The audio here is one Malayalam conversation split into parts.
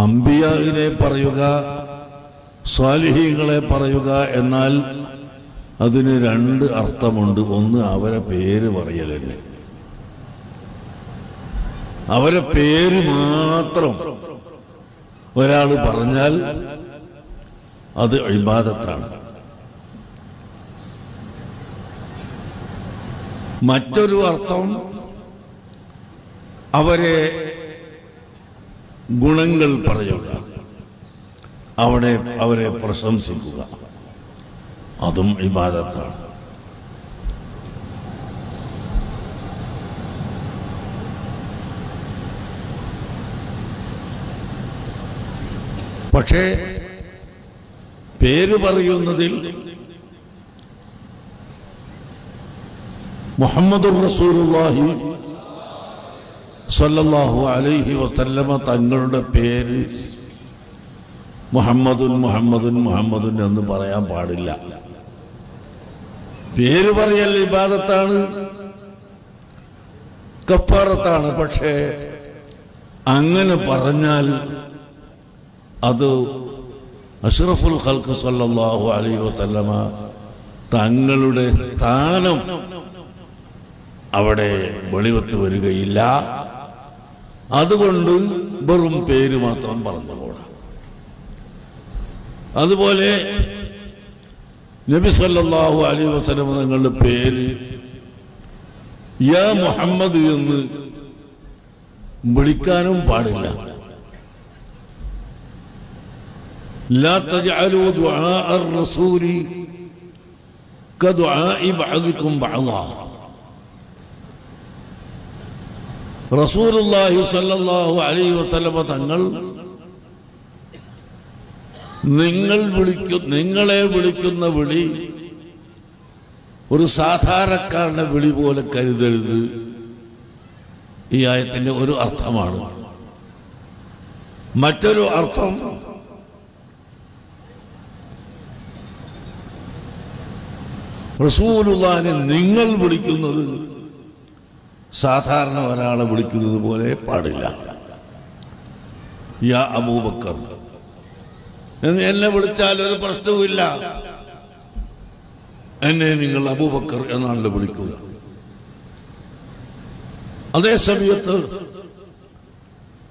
അംബിയാവിനെ പറയുക, സ്വാലിഹീങ്ങളെ പറയുക എന്നാൽ അതിന് രണ്ട് അർത്ഥമുണ്ട്. ഒന്ന്, അവരെ പേര് പറയലല്ലേ, അവരെ പേര് മാത്രം ഒരാൾ പറഞ്ഞാൽ അത് ഇബാദത്താണ്. മറ്റൊരു അർത്ഥം അവരെ ഗുണങ്ങൾ പറയുക, അവരെ പ്രശംസിക്കുക, അതും ഇബാദത്താണ്. പക്ഷേ പേര് പറയുന്നതിൽ മുഹമ്മദുർ റസൂലുള്ളാഹി സ്വല്ലല്ലാഹു അലൈഹി വസല്ലമ തങ്ങളുടെ പേര് മുഹമ്മദുൻ മുഹമ്മദുൻ മുഹമ്മദുൻ എന്ന് പറയാൻ പാടില്ല. പേര് പറയൽ ഇബാദത്താണ്, കഫാറത്താണ്. പക്ഷേ അങ്ങനെ പറഞ്ഞാൽ അത് അഷ്റഫുൽ ഖൽഖ് സല്ലല്ലാഹു അലൈഹി വസല്ലമ തങ്ങളുടെ സ്ഥാനം അവിടെ വെളിവത്ത് വരികയില്ല. അതുകൊണ്ട് വെറും പേര് മാത്രം പറഞ്ഞുകൂടാ. അതുപോലെ നബി സല്ലല്ലാഹു അലൈഹി വസല്ലം തങ്ങളുടെ പേര് യാ മുഹമ്മദ് എന്ന് വിളിക്കാനും പാടില്ല. ലാ തജ്അലൂ ദുആ അർ-റസൂലി കദുആഇ ബഅദികും ബഅദാ. റസൂലുള്ളാഹി സ്വല്ലല്ലാഹു അലൈഹി വസല്ലം തങ്ങൾ നിങ്ങളെ വിളിക്കുന്ന വിളി ഒരു സാധാരണക്കാരന്റെ വിളി പോലെ കരുതരുത്. ഈ ആയത്തിന്റെ ഒരു അർത്ഥമാണ്. മറ്റൊരു അർത്ഥം റസൂലുള്ളാഹിനെ നിങ്ങൾ വിളിക്കുന്നത് സാധാരണ ഒരാളെ വിളിക്കുന്നത് പോലെ പാടില്ല. യാ അബൂബക്കർ എന്ന് എന്നെ വിളിച്ചാൽ ഒരു പ്രശ്നവുമില്ല. എന്നെ നിങ്ങൾ അബൂബക്കർ എന്നാണല്ലോ വിളിക്കുക. അതേ സമയത്ത്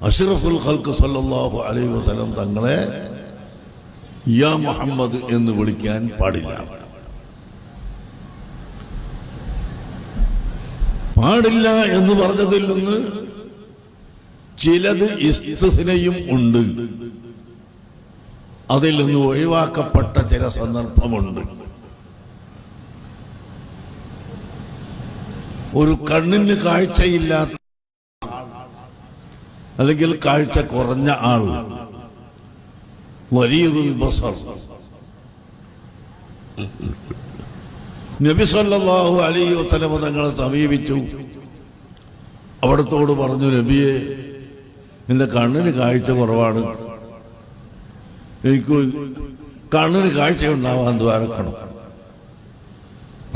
അഷ്റഫുൽ ഖൽഖ് സല്ലല്ലാഹു അലൈഹി വസല്ലം തങ്ങളെ യാ മുഹമ്മദ് എന്ന് വിളിക്കാൻ പാടില്ല. പാടില്ല എന്ന് പറഞ്ഞതിൽ നിന്ന് ചിലത് ഇസ്തിസ്നയും ഉണ്ട്. അതിൽ നിന്ന് ഒഴിവാക്കപ്പെട്ട ചില സന്ദർഭമുണ്ട്. ഒരു കണ്ണിന് കാഴ്ചയില്ലാത്ത അല്ലെങ്കിൽ കാഴ്ച കുറഞ്ഞ ആൾ, വരീറുൽ ബസർ, നബി സല്ലല്ലാഹു അലൈഹി വസല്ലം തങ്ങളെ സമീപിച്ചു. അവിടത്തോട് പറഞ്ഞു, നബിയെ, എന്റെ കണ്ണിന് കാഴ്ച കുറവാണ്, എനിക്ക് കണ്ണിന് കാഴ്ച ഉണ്ടാവാൻ ദ്വാരക്കണം.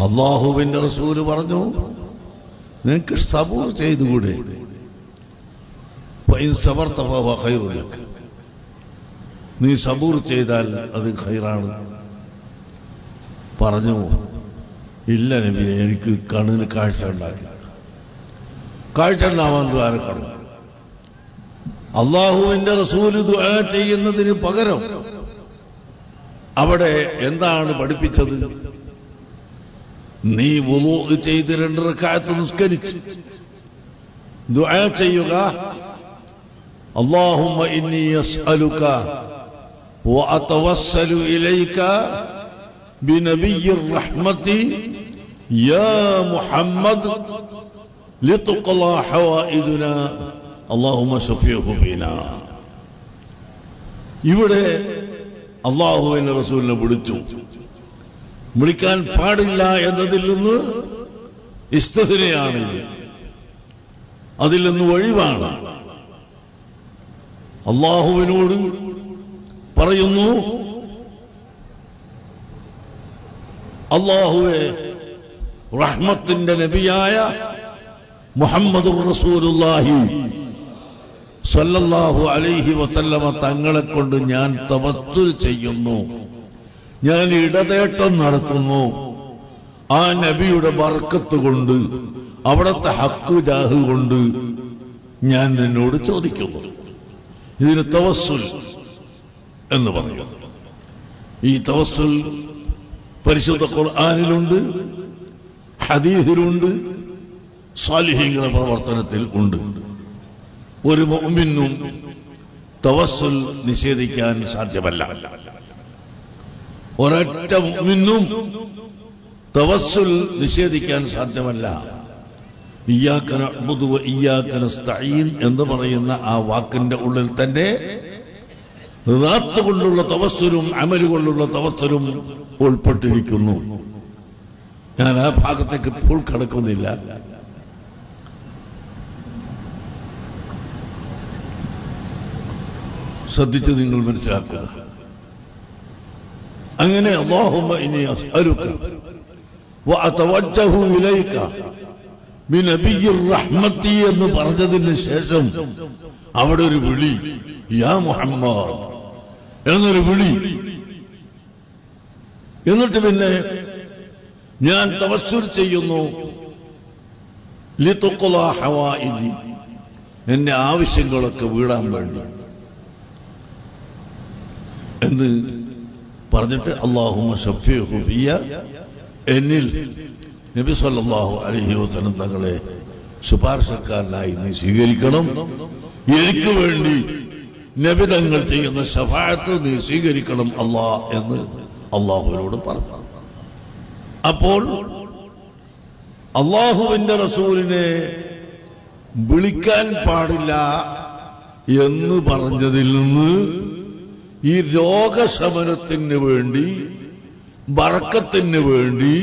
അല്ലാഹുവിന്റെ റസൂല് പറഞ്ഞു, നിനക്ക് സബൂർ ചെയ്തുകൂടെ? നീ സബൂർ ചെയ്താൽ അത് ഖൈറാണ്. പറഞ്ഞു, ഇല്ല നബിയെ, എനിക്ക് കണ്ണിന് കാഴ്ച ഉണ്ടാക്കി, കാഴ്ച ഉണ്ടാവാൻ ദ്വാരക്കണം. അല്ലാഹുവിന്റെ റസൂല് ദുആ ചെയ്യുന്നതിന് പകരം അവിടെ എന്താണ് പഠിപ്പിച്ചത്? നീ വുളൂ ചെയ്ത് 2 റക്അത്ത് നിസ്കരിച്ച് ദുആ ചെയ്യുക. അല്ലാഹുമ്മ ഇന്നി യസ്അലുക വഅതവസ്സലു ഇലൈക ബിനബിയ്യിർ റഹ്മതി യാ മുഹമ്മദ് ലിതുഖ്ലാ ഹവായിദുനാ അല്ലാഹുമ്മ ശഫീഉഹു ഫീനാ. ഇവിടെ അല്ലാഹുവിന്റെ റസൂലിനെ വിളിച്ചു. വിളിക്കാൻ പാടില്ല എന്നതിൽ നിന്ന് ഇസ്തിസ്നയാണ്, അതിൽ നിന്ന് ഒഴിവാണ്. അല്ലാഹുവിനോട് പറയുന്നു, അല്ലാഹുവേ, റഹ്മത്തിന്റെ നബിയായ മുഹമ്മദുർ റസൂലുള്ളാഹി സല്ലല്ലാഹു അലൈഹി വസല്ലമ തങ്ങളെ കൊണ്ട് ഞാൻ തവസ്സുൽ ചെയ്യുന്നു, ഞാൻ ഇടതേട്ടം നടത്തുന്നു. ആ നബിയുടെ ബർക്കത്ത് കൊണ്ട്, അവിടുത്തെ ഹക്ക് ജാഹ് കൊണ്ട് ഞാൻ നിന്നോട് ചോദിക്കുന്നു. ഇതിന് തവസ്സുൽ എന്ന് പറയും. ഈ തവസ്സുൽ പരിശുദ്ധ ഖുർആനിലുണ്ട്, ഹദീസിലുണ്ട്, സാലിഹീങ്ങളുടെ പ്രവർത്തനത്തിൽ ഉണ്ട്. ഒരു മുഅ്മിനും തവസ്സുൽ നിഷേധിക്കാൻ സാധ്യമല്ല. ഒരൊറ്റ മുഅ്മിനും തവസ്സുൽ നിഷേധിക്കാൻ സാധ്യമല്ല. ഇയ്യാക നഅ്ബുദു വ ഇയ്യാക നസ്തഈൻ എന്ന് പറയുന്ന ആ വാക്കിന്റെ ഉള്ളിൽ തന്നെ ദാത്ത് കൊണ്ടുള്ള തവസ്സുലും അമല് കൊണ്ടുള്ള തവസ്സുലും ഉൾപ്പെട്ടിരിക്കുന്നു. ഞാൻ ആ ഭാഗത്തേക്ക് ഇപ്പോൾ കടക്കുന്നില്ല. ശ്രദ്ധിച്ച് നിങ്ങൾ മനസ്സിലാക്കുക. അങ്ങനെ അല്ലാഹുമ്മ ഇന്നീ അസ്അലുക വഅതവജ്ജഹു ഇലൈക ബിനബിയ്യിർ റഹ്മത്തി എന്ന് പറഞ്ഞതിന് ശേഷം അവിടെ ഒരു വിളി, യാ മുഹമ്മദ് എന്നൊരു വിളി. എന്നിട്ട് പിന്നെ ഞാൻ തവസ്സുൽ ചെയ്യുന്നു ലിതുഖ്ലാ ഹവായിജി, എന്റെ ആവശ്യങ്ങളൊക്കെ വീടാൻ വേണ്ടി എന്ന് പറഞ്ഞിട്ട് അല്ലാഹുമ്മ ശഫീഹു ഫിയ, എന്നിൽ നബി സല്ലല്ലാഹു അലൈഹി വസല്ലം തങ്ങളെ ശുപാർശക്കാരനായി നീ സ്വീകരിക്കണം. എനിക്ക് വേണ്ടി നബി തങ്ങൾ ചെയ്യുന്ന ശഫാഅത്ത് നീ സ്വീകരിക്കണം അല്ലാ എന്ന് അല്ലാഹുവിനോട് പറഞ്ഞു. അപ്പോൾ അല്ലാഹുവിന്റെ റസൂലിനെ വിളിക്കാൻ പാടില്ല എന്ന് പറഞ്ഞതിൽ നിന്ന് ഈ രോഗശമനത്തിന് വേണ്ടി, ബർക്കത്തിന് വേണ്ടി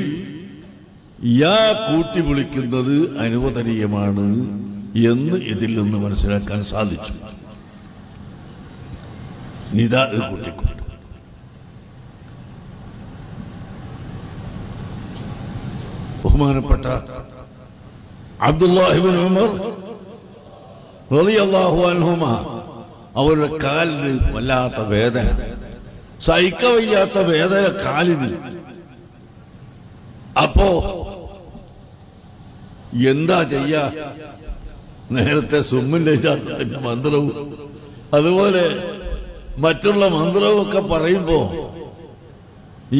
യാ കൂട്ടി വിളിക്കുന്നത് അനുവദനീയമാണ് എന്ന് ഇതിൽ നിന്ന് മനസ്സിലാക്കാൻ സാധിച്ചു. നിദാ കൂട്ടിക്കൊണ്ട് ബഹുമാനപ്പെട്ട അബ്ദുല്ലാഹി ഇബ്നു ഉമർ റളിയല്ലാഹു അൻഹുമാ അവരുടെ കാലിന് വല്ലാത്ത വേദന, സഹിക്കവയ്യാത്ത വേദന കാലിന്. അപ്പോ എന്താ ചെയ്യാ? നേരത്തെ സുമ്മിന്റെ ഇജാസത്തിന്റെ മന്ത്രവും അതുപോലെ മറ്റുള്ള മന്ത്രവും ഒക്കെ പറയുമ്പോ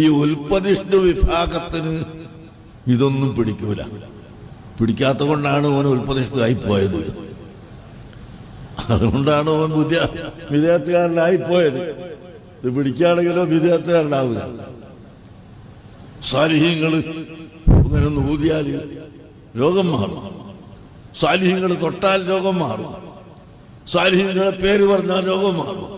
ഈ ഉൽപ്പതിഷ്ഠ വിഭാഗത്തിന് ഇതൊന്നും പിടിക്കൂല. പിടിക്കാത്ത കൊണ്ടാണ് ഓൻ ഉൽപ്പതിഷ്ഠായി പോയത്. അതുകൊണ്ടാണ് ഓൻ വിദ്യാർത്ഥികാരനായി പോയത്. ഇത് പിടിക്കുകയാണെങ്കിലോ വിദ്യാർത്ഥികാരനാവില്ല. സാലിഹ്യങ്ങള് ഇങ്ങനെ ഊതിയാൽ രോഗം മാറും, സാലിഹ്യങ്ങൾ തൊട്ടാൽ രോഗം മാറും, സാലിഹ്യങ്ങളെ പേര് പറഞ്ഞാൽ രോഗം മാറും.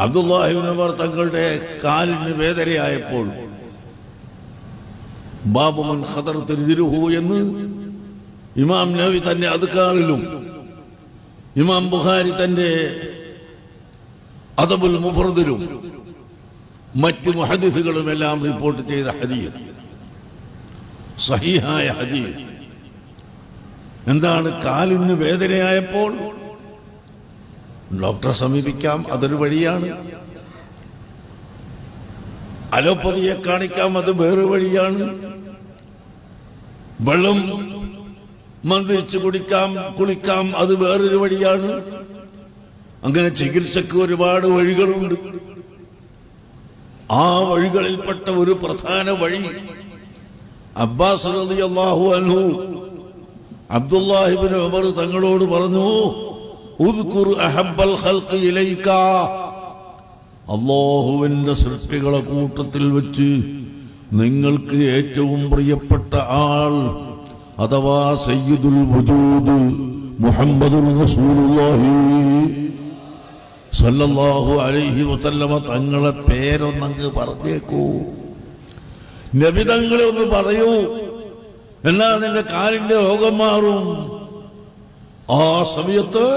അബ്ദുല്ലാഹി ഇബ്നു ഉമർ തങ്ങളുടെ കാലിന് വേദനയായപ്പോൾ ബാബു മൻ ഖദറത്ത് റിജ്ലുഹു എന്ന് ഇമാം നവവി തന്റെ അദ്കാറിലും ഇമാം ബുഖാരി തന്റെ അദബുൽ മുഫ്രദിലും മറ്റ് മുഹദ്ദിസുകളും എല്ലാം റിപ്പോർട്ട് ചെയ്ത ഹദീസ്, സഹീഹായ ഹദീസ്. എന്താണ്? കാലിന് വേദനയായപ്പോൾ ഡോക്ടറെ സമീപിക്കാം, അതൊരു വഴിയാണ്. അലോപ്പതിയെ കാണിക്കാം, അത് വേറെ വഴിയാണ്. വെള്ളം മന്ത്രിച്ച് കുളിക്കാം, അത് വേറൊരു വഴിയാണ്. അങ്ങനെ ചികിത്സക്ക് ഒരുപാട് വഴികളുണ്ട്. ആ വഴികളിൽപ്പെട്ട ഒരു പ്രധാന വഴി അബ്ബാസ് റളിയല്ലാഹു അൻഹു അബ്ദുല്ലാഹി ഇബ്നു ഉമർ തങ്ങളോട് പറഞ്ഞു, ഉദ്കുർ അഹബ്ബൽ ഖൽഖി ഇലൈക, അല്ലാഹുവിന്റെ സൃഷ്ടികളെ കൂട്ടത്തിൽ വെച്ച് നിങ്ങൾക്ക് ഏറ്റവും പ്രിയപ്പെട്ട ആൾ അഥവാ സയ്യിദുൽ വജൂദ് മുഹമ്മദുർ റസൂലുള്ളാഹി സല്ലല്ലാഹു അലൈഹി വസല്ലമ തങ്ങളെ പേരൊന്നങ്ങ് പറഞ്ഞേക്കൂ, നബി തങ്ങളെ ഒന്ന് പറയൂ, എന്നാൽ നിന്റെ കാലിന്റെ രോഗം മാറും. ആ സമയത്ത്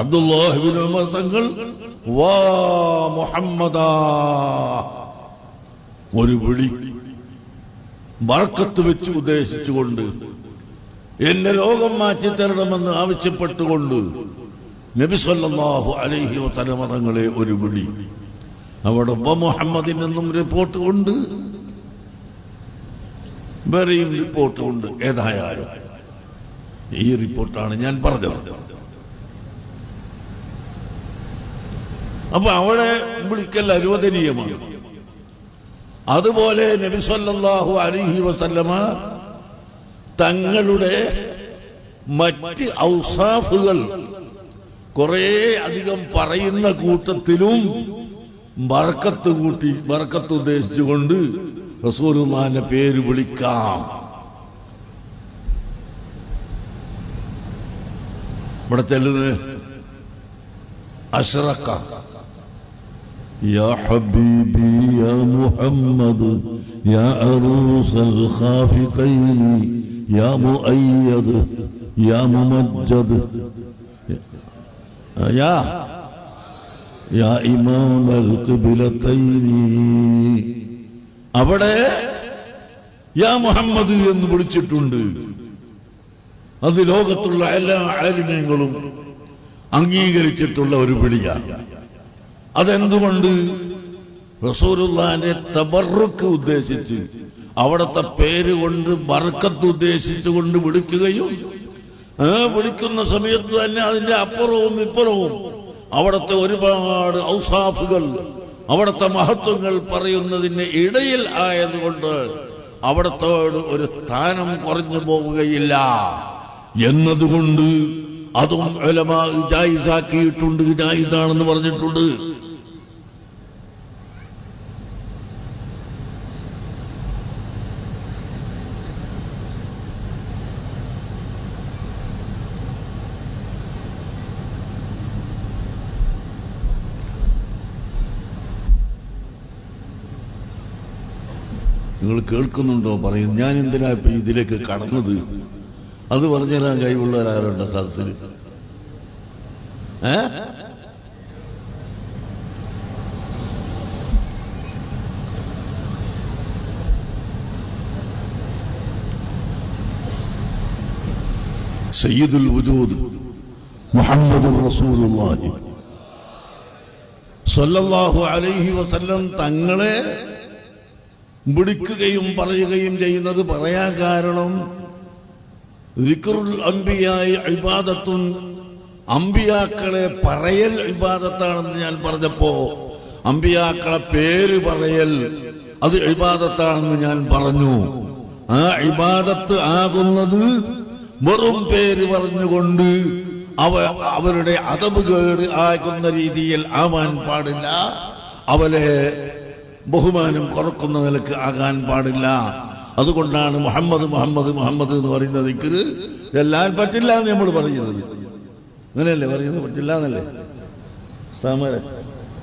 അബ്ദുല്ലാഹി ഇബ്നു ഉമർ തങ്ങൾ വാ മുഹമ്മദാ ഒരു വിളി, ബർക്കത്ത് വെച്ച് ഉദ്ദേശിച്ചുകൊണ്ട്, എന്റെ രോഗം മാറ്റിത്തരണമെന്ന് ആവശ്യപ്പെട്ടുകൊണ്ട് നബി സല്ലല്ലാഹു അലൈഹി വസല്ലം തങ്ങളെ ഒരു വിളി. അവിടെ മുഹമ്മദിൽ നിന്നും റിപ്പോർട്ട് ഉണ്ട്, വേറെയും റിപ്പോർട്ട് ഉണ്ട്. ഏതായാലും ഈ റിപ്പോർട്ടാണ് ഞാൻ പറഞ്ഞത്. അപ്പൊ അവിടെ വിളിക്കൽ അനുവദനീയമാണ്. അതുപോലെ നബി സല്ലല്ലാഹു അലൈഹി വസല്ലമ തങ്ങളുടെ മറ്റ് ഔസാഫുകൾ കുറേ അധികം പറയുന്ന കൂട്ടത്തിലും ബർക്കത്ത് കൂട്ടി, ബർക്കത്ത് ഉദ്ദേശിച്ചുകൊണ്ട് റസൂലുള്ളാഹിന്റെ പേര് വിളിക്കാം. ഇവിടെ ചെല്ലുന്നത് അഷ്റഖ യാ ഹബീബി യാ മുഹമ്മദ് യാ അറൂസൽ ഖാഫിഖൈനി യാ മുഅയ്യദ് യാ മുമജ്ജദ് യാ ഇമാമൽ ഖിബ്ലതൈനി. അവിടെ യാ മുഹമ്മദ് എന്ന് വിളിച്ചിട്ടുണ്ട്. അത് ലോകത്തുള്ള എല്ലാ ആലിമീങ്ങളും അംഗീകരിച്ചിട്ടുള്ള ഒരു വിളിയാണ്. അതെന്തുകൊണ്ട്? റസൂലുള്ളാഹിന്റെ തബറുക്ക് ഉദ്ദേശിച്ച്, അവിടുത്തെ പേര് കൊണ്ട് ബർക്കത്ത് ഉദ്ദേശിച്ചുകൊണ്ട് വിളിക്കുകയും വിളിക്കുന്ന സമയത്ത് തന്നെ അതിന്റെ അപ്പുറവും ഇപ്പുറവും അവിടുത്തെ ഒരുപാട് ഔസാഫുകൾ, അവിടുത്തെ മഹത്വങ്ങൾ പറയുന്നതിന് ഇടയിൽ ആയതുകൊണ്ട് അവിടത്തോട് ഒരു സ്ഥാനം കുറഞ്ഞു പോവുകയില്ല എന്നതുകൊണ്ട് അതും ഉലമാ ജായിസാക്കിയിട്ടുണ്ട്, ജായിസാണെന്ന് പറഞ്ഞിട്ടുണ്ട്. നിങ്ങൾ കേൾക്കുന്നുണ്ടോ പറയുന്നത്? ഞാൻ എന്തിനാ ഇപ്പൊ ഇതിലേക്ക് കടന്നത്? അത് പറഞ്ഞുതരാൻ കഴിവുള്ളവരാരുണ്ട് സദസ്സിൽ? സയ്യിദുൽ വജൂദ് മുഹമ്മദുർ റസൂലുള്ളാഹി സ്വല്ലല്ലാഹു അലൈഹി വസല്ലം തങ്ങളെ വിളിക്കുകയും പറയുകയും ചെയ്യുന്നത് പറയാൻ കാരണം ദിക്റുൽ അംബിയായി ഇബാദത്തുൻ, അംബിയാക്കളെ പറയൽ ഇബാദത്താണെന്ന് ഞാൻ പറഞ്ഞപ്പോ അംബിയാക്കളെ പേര് പറയൽ അത് ഇബാദത്താണെന്ന് ഞാൻ പറഞ്ഞു. ആ ഇബാദത്ത് ആകുന്നത് വെറും പേര് പറഞ്ഞുകൊണ്ട് അവരുടെ അദബ് കേട് ആകുന്ന രീതിയിൽ ആവാൻ പാടില്ല. അവരെ ബഹുമാനം കുറക്കുന്ന നിലക്ക് ആകാൻ പാടില്ല. അതുകൊണ്ടാണ് മുഹമ്മദ് മുഹമ്മദ് മുഹമ്മദ് എന്ന് പറയുന്നത്. ദിക്റ് എല്ലാം പറ്റില്ല എന്ന് നമ്മൾ പറയുന്നത്. അങ്ങനെയല്ലേ പറയുന്നത്? പറ്റില്ല എന്നല്ലേ സാമരെ?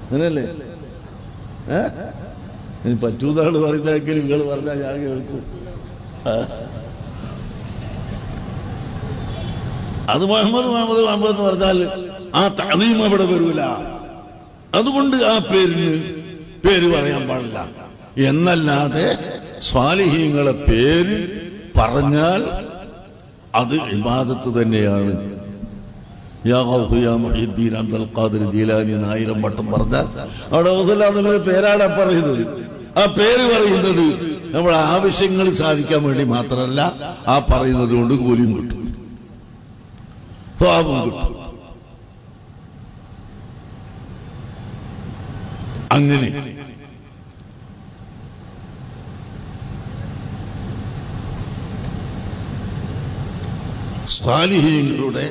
അങ്ങനെയല്ലേ? ഇനി പറ്റൂന്നാണ് പറയുന്നതെങ്കിൽ നിങ്ങൾ പറഞ്ഞാൽ ഞാൻ കേൾക്കും. അത് മുഹമ്മദ് മുഹമ്മദ് മുഹമ്മദ് എന്ന് പറഞ്ഞാൽ ആ തഅദീം അവിടെ വരൂല. അതുകൊണ്ട് ആ പേര് പറയാൻ പാടില്ല. എന്നല്ലാതെ സ്വാലിഹീങ്ങളെ പേര് പറഞ്ഞാൽ അത് ഇബാദത്ത് തന്നെയാണ്. യാ ഗൗസ് യാ മുഹീദ്ദീൻ അബ്ദുൽ ഖാദിർ ജീലാനി 1000 വട്ടം പറഞ്ഞാൽ അവിടെ ഗൗസുല്ലാഹ് പേരാണ് പറയുന്നത്. ആ പേര് പറയുന്നത് നമ്മുടെ ആവശ്യങ്ങൾ സാധിക്കാൻ വേണ്ടി മാത്രമല്ല, ആ പറയുന്നത് കൊണ്ട് കൂലിയും കിട്ടും, സ്വാബും കിട്ടും. അങ്ങനെ സ്വാലിഹീങ്ങളുടെ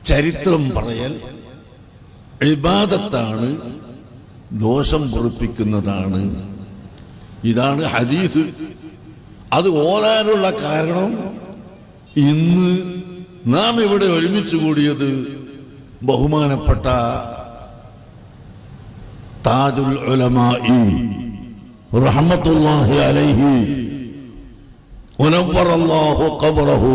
ചരിത്രം പറയൽ ഇബാദത്താണ്, ദോഷം പൊറുപ്പിക്കുന്നതാണ്. ഇതാണ് ഹദീസ്. അത് ഓതാനുള്ള കാരണം ഇന്ന് നാം ഇവിടെ ഒരുമിച്ച് കൂടിയത് ബഹുമാനപ്പെട്ട താജുൽ ഉലമായി റഹ്മത്തുള്ളാഹി അലൈഹി വനവ്വറല്ലാഹു ഖബറഹു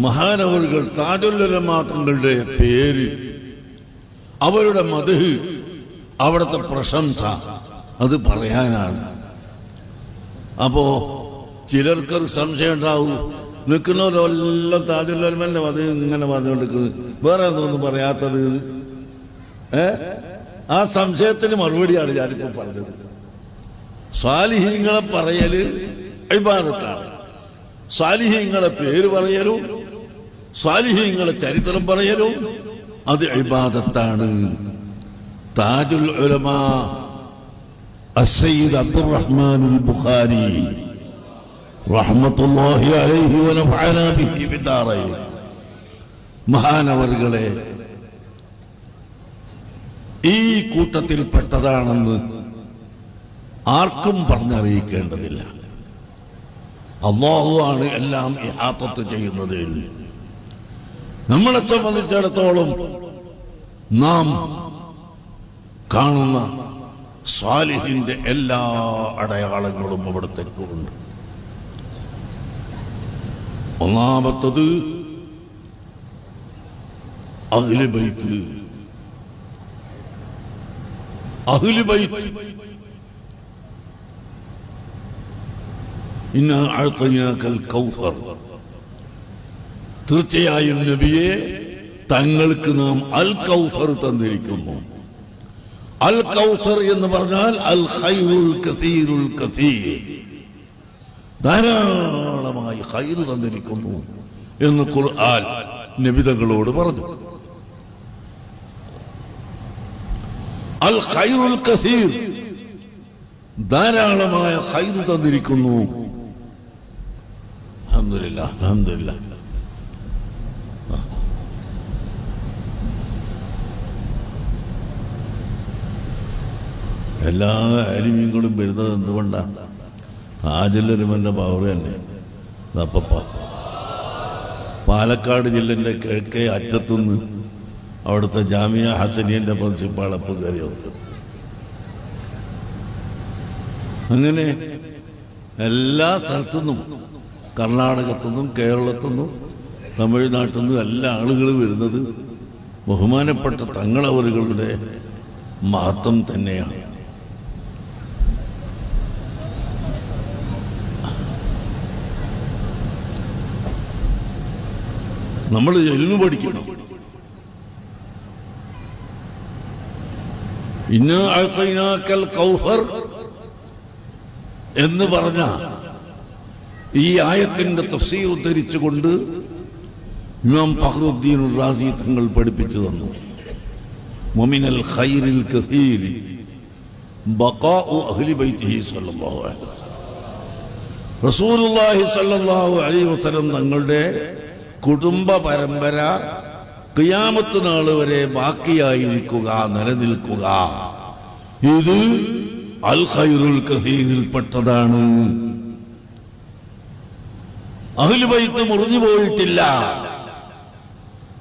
മഹാനവറുകൾ താജുൽ ഉലമാ തങ്ങളുടെ പേര് അവരുടെ മദ്ഹ്, അവിടുത്തെ പ്രശംസ അത് പറയാനാണ്. അപ്പോ ചിലർക്കൊരു സംശയം ഉണ്ടാവും, നിൽക്കുന്നവരെല്ലാം താജുല്ലമല്ലേ അത് ഇങ്ങനെ പറഞ്ഞുകൊണ്ടിരിക്കുന്നത്, വേറെ എന്തൊന്നും പറയാത്തത്. ആ സംശയത്തിന് മറുപടിയാണ് ഞാനിപ്പോ പറഞ്ഞത്. സ്വാലിഹീങ്ങളെ പറയല് ഇബാദത്താണ്. സ്വാലിഹീങ്ങളെ പേര് പറയലും സ്വാലിഹീങ്ങളെ ചരിത്രം പറയലും അത് ഇബാദത്താണ്. താജുൽ ഉലമാ അസ്സയ്യിദ് അബ്ദുറഹ്മാനുൽ ബുഖാരി റഹ്മത്തുള്ളാഹി അലൈഹി വനഫഅനാ ബിഹി ഫിദ്ദാറൈൻ മഹാനവറുകളെ ഈ കൂട്ടത്തിൽപ്പെട്ടതാണെന്ന് ആർക്കും പറഞ്ഞറിയിക്കേണ്ടതില്ല. അല്ലാഹു ആണ് എല്ലാം ഇഹാത്തത്ത് ചെയ്യുന്നത്. നമ്മളെ സംബന്ധിച്ചിടത്തോളം നാം കാണുന്ന സ്വാലിഹിന്റെ എല്ലാ അടയാളങ്ങളും അവിടത്തേക്കുണ്ട്. ഒന്നാമത്തത് അഹ്ലു ബൈത്ത്. അഹ്ലു ബൈത്ത് ഇന്നാ അഅ്തൈനാകൽ കൗസർ, തീർച്ചയായും നബിയെ തങ്ങൾക്ക് നാം അൽ കൗസർ തന്നിരിക്കുന്നു. അൽ കൗസർ എന്ന് പറഞ്ഞാൽ അൽ ഖൈറുൽ കസീറുൽ കസീർ, ധാരാളമായി ഖൈർ തന്നിരിക്കുന്നു എന്ന് ഖുർആൻ നബിതങ്ങളോട് പറഞ്ഞു. അൽ ഖൈറുൽ കസീർ, ധാരാളമായ ഖൈർ തന്നിരിക്കുന്നു. അൽഹംദുലില്ലാഹ്, അൽഹംദുലില്ലാഹ്. എല്ലാ ആലിമീങ്ങളും വരുന്നത് എന്തുകൊണ്ടാണ്? താജുല്ലമന്റെ പവർ തന്നെ. അപ്പപ്പ പാലക്കാട് ജില്ലന്റെ കിഴക്കേ അറ്റത്തുനിന്ന് അവിടുത്തെ ജാമിയ ഹസനിയന്റെ പ്രിൻസിപ്പാൾ അപ്പം കയറിയത്. അങ്ങനെ എല്ലാ സ്ഥലത്തുനിന്നും, കർണാടകത്തുനിന്നും കേരളത്തുനിന്നും തമിഴ്നാട്ടിൽ നിന്നും എല്ലാ ആളുകളും വരുന്നത് ബഹുമാനപ്പെട്ട തങ്ങളവറുകളുടെ മഹത്വം തന്നെയാണ്. നമ്മൾ ഇൽമു പഠിക്കണം. ഇന്നാ അഅ്തൈനാകൽ കൗസർ എന്ന് പറഞ്ഞ ഈ ആയത്തിന്റെ തഫ്സീർ ഉദ്ധരിച്ചുകൊണ്ട് ഇമാം ഫഖ്റുദ്ദീൻ റാസി തങ്ങൾ പഠിപ്പിച്ചു തന്നു. വമിനൽ ഖൈറിൽ കസീരി ബഖാഉ അഹ്ലി ബൈത്തിഹി സ്വല്ലല്ലാഹു അലൈഹി വസല്ലം. റസൂലുള്ളാഹി സ്വല്ലല്ലാഹു അലൈഹി വസല്ലം തങ്ങളുടെ കുടുംബ പരമ്പര ഖിയാമത്ത് നാൾ വരെ ബാക്കിയായിരിക്കുക, നിലനിൽക്കുക, ഇത് അൽ ഖൈറുൽ കസീറിൽപ്പെട്ടതാണ്. അഹ്ലു ബൈത്ത് മുറിഞ്ഞു പോയിട്ടില്ല,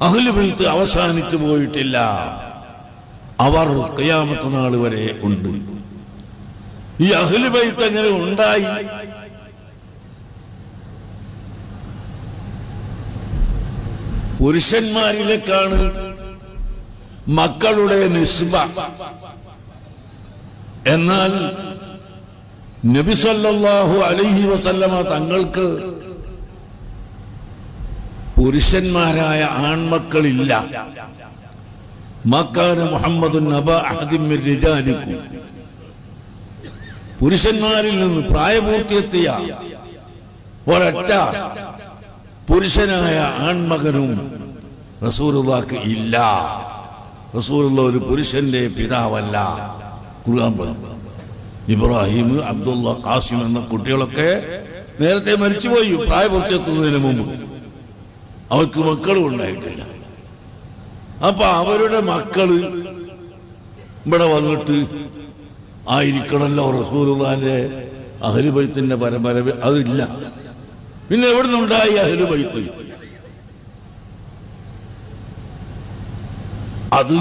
അഹ്ലു ബൈത്ത് അവസാനിച്ചു പോയിട്ടില്ല, അവർ ഖിയാമത്ത് നാൾ വരെ ഉണ്ട്. ഈ അഹ്ലു ബൈത്ത് എങ്ങനെ ഉണ്ടായി? പുരുഷന്മാരിലേക്കാണ് മക്കളുടെ നിസ്ബ. എന്നാൽ നബി സല്ലല്ലാഹു അലൈഹി വസല്ലമ തങ്ങൾക്ക് പുരുഷന്മാരായ ആൺമക്കളില്ല. മക്കാന മുഹമ്മദുൻ നബാ അഹദിൻ മിൻ റിജാലിക്കും, പുരുഷന്മാരിൽ നിന്ന് പ്രായപൂർത്തിയെത്തിയ ഒരൊറ്റ പുരുഷനായ ആൺമകനും റസൂലുള്ളാഹിക്ക് ഇല്ല. റസൂലുള്ള ഒരു പുരുഷന്റെ പിതാവല്ല. ഖുർആൻ പറഞ്ഞു. ഇബ്രാഹിം, അബ്ദുള്ള, ഖാസിം എന്ന കുട്ടികളൊക്കെ നേരത്തെ മരിച്ചുപോയി പ്രായപൂർത്തിയെത്തുന്നതിന് മുമ്പ്. അവർക്ക് മക്കളും ഉണ്ടായിട്ടില്ല. അപ്പൊ അവരുടെ മക്കള് ഇവിടെ വന്നിട്ട് ആയിരിക്കണമല്ലോ റസൂലുള്ളാഹിന്റെ അഹ്ലു ബൈത്തിന്റെ പരമ്പര. അതില്ല. പിന്നെ എവിടെ നിന്നുണ്ടായി അഹ്ലു ബൈത്ത്? അത്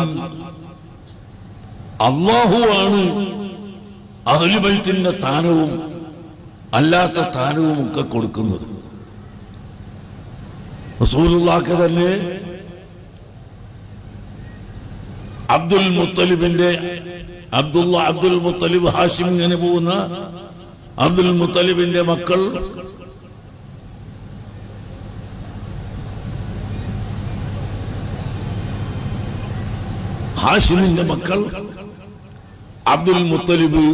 അല്ലാഹുവാണ് അഹ്ലു ബൈത്തിന്റെ സ്ഥാനവും അല്ലാത്ത സ്ഥാനവും ഒക്കെ കൊടുക്കുന്നത്. റസൂലുള്ളാഹിക്ക് തന്നെ അബ്ദുൽ മുത്തലിബിന്റെ അബ്ദുൽ മുത്തലിബ് ഹാഷിം ഇങ്ങനെ പോകുന്ന അബ്ദുൽ മുത്തലിബിന്റെ മക്കൾ ഹാഷിമിന്റെ മക്കൾ അബ്ദുൽ മുത്തലിബ്,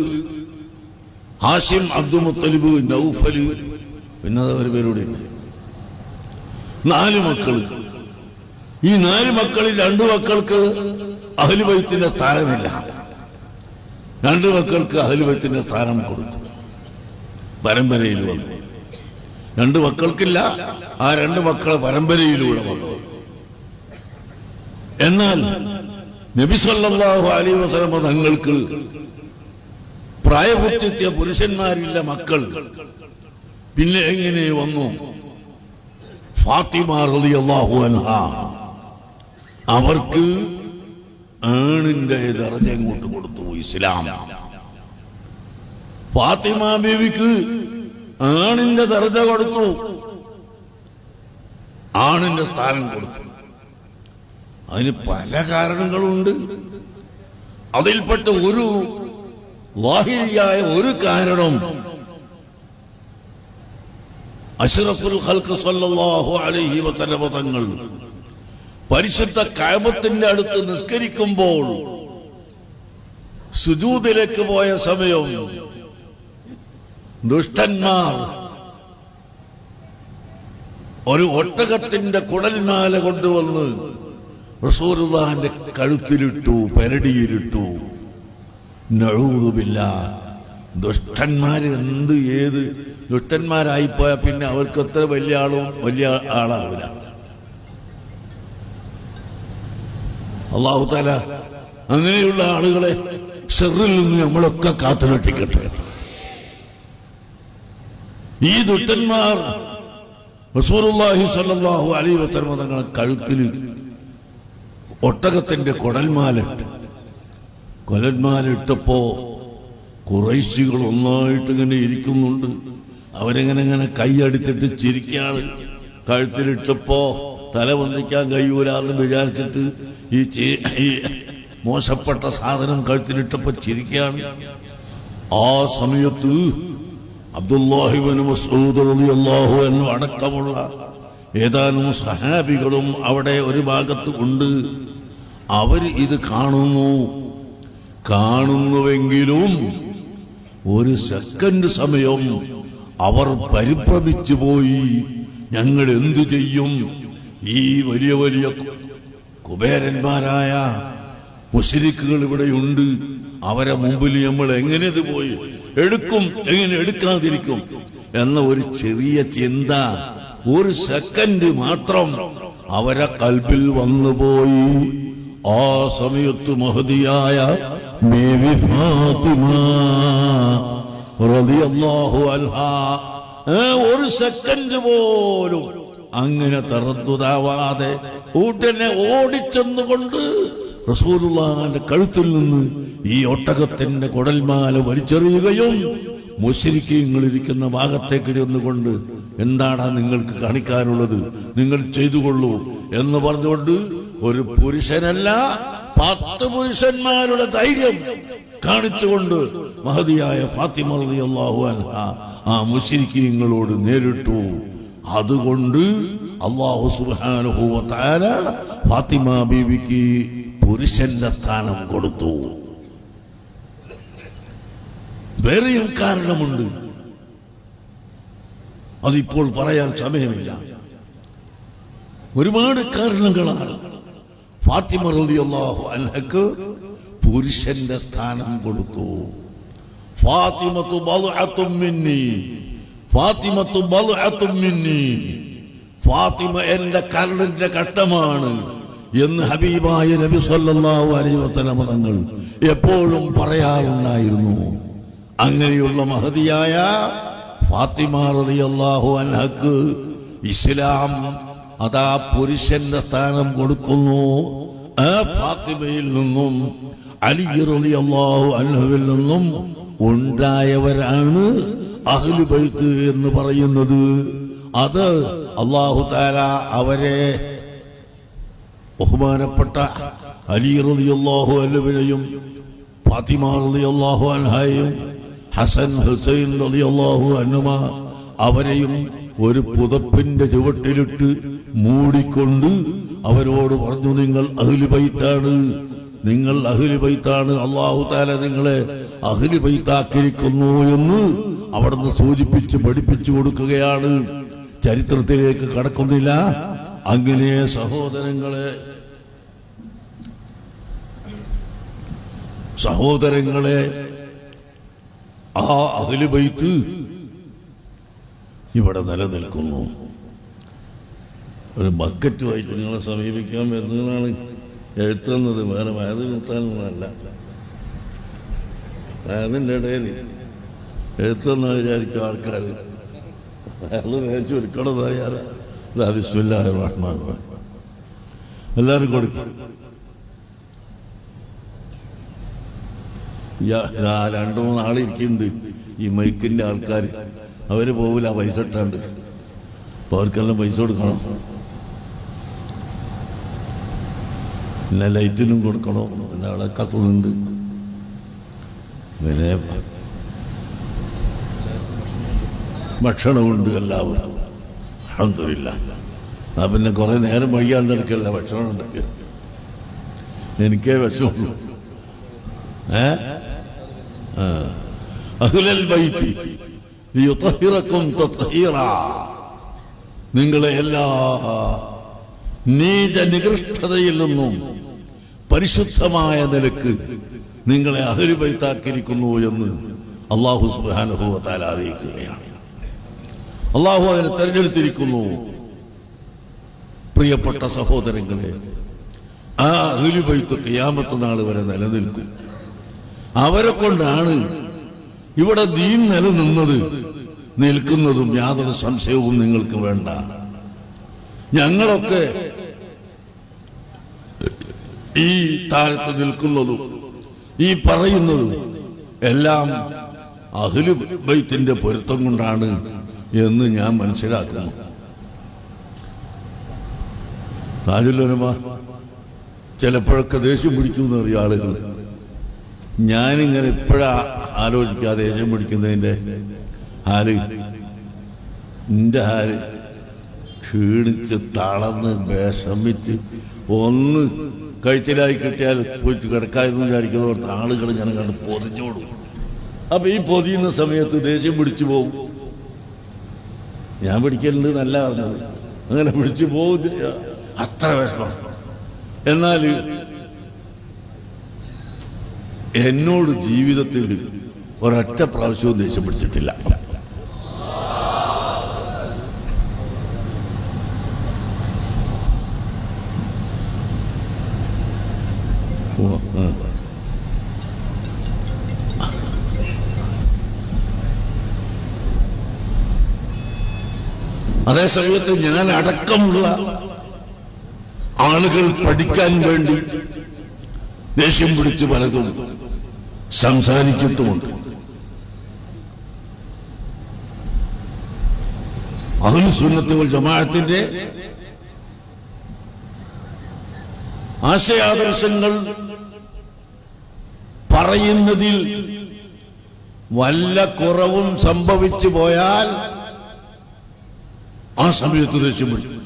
ഹാഷിം, അബ്ദുൽ മുത്തലിബ്, നൗഫല്, പിന്നെ ഒരു പേരുടെ 4 മക്കൾ. ഈ 4 മക്കളിൽ 2 മക്കൾക്ക് അഹ്ലു ബൈത്തിന്റെ സ്ഥാനമില്ല. 2 മക്കൾക്ക് അഹ്ലു ബൈത്തിന്റെ സ്ഥാനം കൊടുത്തു. പരമ്പരയിൽ വന്നു. 2 മക്കൾക്കില്ല, ആ 2 മക്കളെ പരമ്പരയിലൂടെ വന്നു. എന്നാൽ നബി സല്ലല്ലാഹു അലൈഹി വസല്ലം തങ്ങൾക്ക് പ്രായപൂർത്തിയെത്തിയ പുരുഷന്മാരില്ല, മക്കൾ. പിന്നെ എങ്ങനെ വന്നു? ഫാത്തിമ റളിയല്ലാഹു അൻഹാ അവർക്ക് ആണിന്റെ ദർജ ഇങ്ങോട്ട് കൊടുത്തു ഇസ്ലാം. ഫാത്തിമ ബീവിക്ക് ആണിന്റെ ദർജ കൊടുത്തു, ആണിന്റെ സ്ഥാനം കൊടുത്തു. അതിന് പല കാരണങ്ങളുണ്ട്. അതിൽപ്പെട്ട ഒരു ലാഹിരിയായ ഒരു കാരണം അഷ്റഫുൽ ഖൽഖ് സല്ലല്ലാഹു അലൈഹി വസല്ലം തങ്ങൾ പരിശുദ്ധ കഅബത്തിന്റെ അടുത്ത് നിസ്കരിക്കുമ്പോൾ സുജൂദിലേക്ക് പോയ സമയം ദുഷ്ടന്മാർ ഒരു ഒട്ടകത്തിന്റെ കുടൽമാല കൊണ്ടുവന്ന് റസൂലുള്ളാഹിന്റെ കഴുത്തിലിട്ടു, പെരടിയിലിട്ടു. നഊദു ബില്ലാഹ്. ദുഷ്ടന്മാര് ഏത് ദുഷ്ടന്മാരായിപ്പോയാൽ പിന്നെ അവർക്ക് എത്ര വലിയ ആളാവില്ല. അല്ലാഹു തആല അങ്ങനെയുള്ള ആളുകളെ ശർറിൽ നിന്ന് നമ്മളൊക്കെ കാത്തുരക്ഷിക്കട്ടെ. ഈ ദുഷ്ടന്മാർ റസൂലുള്ളാഹി സ്വല്ലല്ലാഹു അലൈഹി വസല്ലം തങ്ങളുടെ കഴുത്തിൽ ഒട്ടകത്തിന്റെ കൊലന്മാലിട്ടപ്പോ ഖുറൈശികൾ ഒന്നായിട്ട് ഇങ്ങനെ ഇരിക്കുന്നുണ്ട്. അവരെങ്ങനെ കൈയടിച്ചിട്ട് ചിരിക്കാണ്. കഴുത്തിലിട്ടപ്പോ തല വന്നിക്കാൻ കഴിയൂലെന്ന് വിചാരിച്ചിട്ട് ഈ മോശപ്പെട്ട സാധനം കഴുത്തിലിട്ടപ്പോ ചിരിക്കാണ്. ആ സമയത്ത് അബ്ദുല്ലാഹി ഇബ്നു മസ്ഊദ് റളിയല്ലാഹു അൻഹു അടക്കമുള്ള ഏതാനും സഹാബികളും അവിടെ ഒരു ഭാഗത്ത് ഉണ്ട്. അവർ ഇത് കാണുന്നുവെങ്കിലും ഒരു സെക്കൻഡ് സമയം അവർ പരിഭ്രമിച്ചു പോയി. ഞങ്ങൾ എന്തു ചെയ്യും? ഈ വലിയ വലിയ കുബേരന്മാരായ മുശ്രിക്കുകൾ ഇവിടെയുണ്ട്. അവരെ മുമ്പിൽ നമ്മൾ എങ്ങനെ ഇത് പോയി എടുക്കും, എങ്ങനെ എടുക്കാതിരിക്കും എന്ന ഒരു ചെറിയ ചിന്ത ഒരു സെക്കൻഡ് മാത്രം അവരെ കൽബിൽ വന്നുപോയി. ആ സമയത്ത് മഹദിയായ ബീവി ഫാത്തിമ റളിയല്ലാഹു അൻഹാ ഒരു സെക്കൻഡ് പോലും അങ്ങനെ തറദ്ദുദാവാതെ ഉടനെ ഓടിച്ചെന്നുകൊണ്ട് റസൂലുള്ളാഹിന്റെ കഴുത്തിൽ നിന്ന് ഈ ഒട്ടകത്തിന്റെ കുടൽമാല വലിച്ചെറിയുകയും മുശ്രിക്കീങ്ങൾ ഇരിക്കുന്ന ഭാഗത്തേക്ക് ചെന്നുകൊണ്ട് എന്താടാ നിങ്ങൾക്ക് കാണിക്കാനുള്ളത്, നിങ്ങൾ ചെയ്തുകൊള്ളൂ എന്ന് പറഞ്ഞുകൊണ്ട് ഒരു പുരുഷനല്ല 10 പുരുഷന്മാരുടെ ധൈര്യം കാണിച്ചുകൊണ്ട് മഹദിയായ ഫാത്തിമ റളിയല്ലാഹു അൻഹാ ആ മുശ്രിക്കീങ്ങളോട് നേരിട്ടു. അതുകൊണ്ട് അല്ലാഹു സുബ്ഹാനഹു വ തആല ഫാത്തിമ ബീവിക്ക് പുരുഷന്റെ സ്ഥാനം കൊടുത്തു. വേറെയും കാരണമുണ്ട്, അതിപ്പോൾ പറയാൻ സമയമില്ല. ഒരുപാട് കാരണങ്ങളാണ് ഫാത്തിമ റളിയല്ലാഹു അൻഹക്ക് പുരുഷന്റെ സ്ഥാനം കൊടുത്തു. ഫാത്തിമത്തു ബൽഅത്തും മിന്നി, ഫാത്തിമത്തു ബൽഅത്തും മിന്നി, ഫാത്തിമ എന്റെ കരളിന്റെ കട്ടമാണ് എന്ന് ഹബീബായ നബി സല്ലല്ലാഹു അലൈഹി വസല്ലം തങ്ങൾ എപ്പോഴും പറയാറുണ്ടായിരുന്നു. അങ്ങനെയുള്ള മഹദിയായ ഫാത്തിമ റളിയല്ലാഹു അൻഹക്ക് ഇസ്ലാം അതാ പുരുഷന്റെ സ്ഥാനം കൊടുക്കുന്നു. ആ ഫാത്തിമയിൽ നിന്നും അലി റളിയല്ലാഹു അൻഹുവിൽ നിന്നും ഉണ്ടായവരാണ് അഹ്ലു ബൈത്ത് എന്ന് പറയുന്നത്. അത് അല്ലാഹു തആല അവരെ ബഹുമാനപ്പെട്ട അലി റളിയല്ലാഹു അൻഹുവിനെയും ഫാത്തിമ റളിയല്ലാഹു അൻഹയെയും ഹസൻ ഹുസൈൻ റളിയല്ലാഹു അൻഹുമാ അവരെയും ഒരു പുതപ്പിന്റെ ചുവട്ടിലിട്ട് മൂടിക്കൊണ്ട് അവരോട് പറഞ്ഞു, നിങ്ങൾ അഹ്ലു ബൈത്താണ്, നിങ്ങൾ അഹ്ലു ബൈത്താണ്, അല്ലാഹു തആല നിങ്ങളെ അഹ്ലു ബൈത്താക്കിയിരിക്കുന്നു എന്ന് അവിടുന്ന് സൂചിപ്പിച്ച് പഠിപ്പിച്ചു കൊടുക്കുകയാണ്. ചരിത്രത്തിലേക്ക് കടക്കുന്നില്ല. അങ്ങനെ സഹോദരങ്ങളെ ആ അഹ്ലു ബൈത്ത് ഇവിടെ നിലനിൽക്കുന്നു. ഒരു ബക്കറ്റുമായിട്ട് നിങ്ങളെ സമീപിക്കാൻ വരുന്നതാണ് എഴുത്തുന്നത്, വേറെ വയത് നിർത്താനൊന്നല്ല. അതിൻ്റെ ഇടയിൽ എഴുത്തെന്ന് വിചാരിക്കും ആൾക്കാർ. അയാൾ വേച്ച് ഒരുക്കണതായാല. ബിസ്മില്ലാഹിർ റഹ്മാനിർ റഹീം. എല്ലാവരും കൊടുക്കും. 2-3 ആളിരിക്കുന്നുണ്ട് ഈ മൈക്കിൻ്റെ ആൾക്കാർ. അവര് പോവില്ല, പൈസ ഇട്ടാണ്ട്. അപ്പൊ അവർക്കെല്ലാം പൈസ കൊടുക്കണം, പിന്നെ ലൈറ്റിനും കൊടുക്കണോ, പിന്നെ അവിടെ കത്തുന്നുണ്ട്, പിന്നെ ഭക്ഷണമുണ്ട് എല്ലാവർക്കും. അൽഹംദുലില്ലാഹ്. ആ പിന്നെ കുറെ നേരം വൈകാൻ നിൽക്കല്ല, ഭക്ഷണം ഉണ്ടെങ്കിൽ എനിക്കേ വിഷമുള്ളൂ. അഹ്ലൽ ബൈത്തി ലിയുത്ഹിറകും തത്ഹീറാ, നിങ്ങളെ എല്ലാ നീച നികൃഷ്ടതയിൽ നിന്നും പരിശുദ്ധമായ നിലക്ക് നിങ്ങളെ അഹ്ലു ബൈത്താക്കിയിരിക്കുന്നു എന്ന് അല്ലാഹു സുബ്ഹാനഹു വ തആല അറിയിക്കുകയാണ്. അല്ലാഹു അതിനെ തെരഞ്ഞെടുത്തിരിക്കുന്നു. പ്രിയപ്പെട്ട സഹോദരങ്ങളെ, ആ അഹ്ലു ബൈത്ത് ഖിയാമത്ത് നാൾ വരെ നിലനിൽക്കും. അവരെ കൊണ്ടാണ് ഇവിടെ ദീൻ നിലനിന്നത്, നിൽക്കുന്നതും. യാതൊരു സംശയവും നിങ്ങൾക്ക് വേണ്ട. ഞങ്ങളൊക്കെ ഈ താരത്ത് നിൽക്കുന്നതും ഈ പറയുന്നതും എല്ലാം അഹ്ലു ബൈത്തിന്റെ പൊരുത്തം കൊണ്ടാണ് എന്ന് ഞാൻ മനസ്സിലാക്കുന്നു. താജുൽ ഉലമ ചിലപ്പോഴൊക്കെ ദേഷ്യം പിടിക്കുമെന്ന് അറിയ ആളുകൾ. ഞാനിങ്ങനെ ഇപ്പോഴാ ആലോചിക്കാതെ ദേഷ്യം പിടിക്കുന്നതിന്റെ ഹാല്, എന്റെ ഹാല് ക്ഷീണിച്ച് തളർന്ന് വിഷമിച്ച് ഒന്ന് കഴിച്ചിലായി കിട്ടിയാൽ പോയിട്ട് കിടക്കാമെന്ന് വിചാരിക്കുന്നവർക്ക് ആളുകൾ ഞാൻ കണ്ട് പൊതിഞ്ഞോടും. അപ്പൊ ഈ പൊതിയുന്ന സമയത്ത് ദേഷ്യം പിടിച്ചു പോകും. ഞാൻ പിടിക്കലുണ്ട് എന്നല്ല പറഞ്ഞത്, അങ്ങനെ പിടിച്ചു പോകും, അത്ര വിഷമം. എന്നാൽ എന്നോട് ജീവിതത്തിൽ ഒരൊറ്റ പ്രാവശ്യവും ദേഷ്യം പിടിച്ചിട്ടില്ല. അതേസമയത്ത് ഞാൻ അടക്കമുള്ള ആളുകൾ പഠിക്കാൻ വേണ്ടി ദേഷ്യം പിടിച്ച് പലതും സംസാരിച്ചിട്ടുമുണ്ട്. അഹ്ലു സുന്നത്ത് വൽ ജമാഅത്തിന്റെ ആശയാദർശങ്ങൾ പറയുന്നതിൽ വല്ല കുറവും സംഭവിച്ചു പോയാൽ ആ സമയത്ത് ദേഷ്യം പിടിക്കും.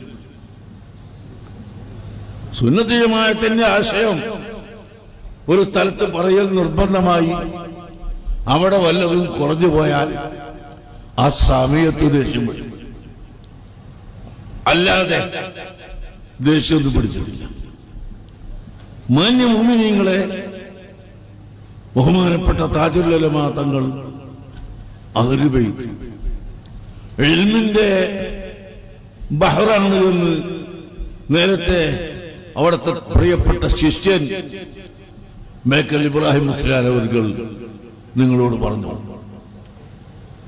സുന്നത്ത് ജമാഅത്തിന്റെ ആശയം ഒരു സ്ഥലത്ത് പറയൽ നിർബന്ധമായി അവിടെ വല്ലതും കുറഞ്ഞു പോയാൽ ആ സമയത്ത് ദേഷ്യം പിടിക്കും. അല്ലാതെ ദേഷ്യമൊന്നും പിടിച്ചിട്ടില്ല. മാന്യ മുഅ്മിനീങ്ങളെ, ബഹുമാനപ്പെട്ട താജുൽ ഉലമ തങ്ങൾ അഹ്ലു ബൈത്ത് ഇൽമിന്റെ ബഹ്റാണ് എന്ന് നേരത്തെ അവിടുത്തെ പ്രിയപ്പെട്ട ശിഷ്യൻ മേക്കൽ ഇബ്രാഹിം മുസ്ലിയാർ അവർ നിങ്ങളോട് പറഞ്ഞു.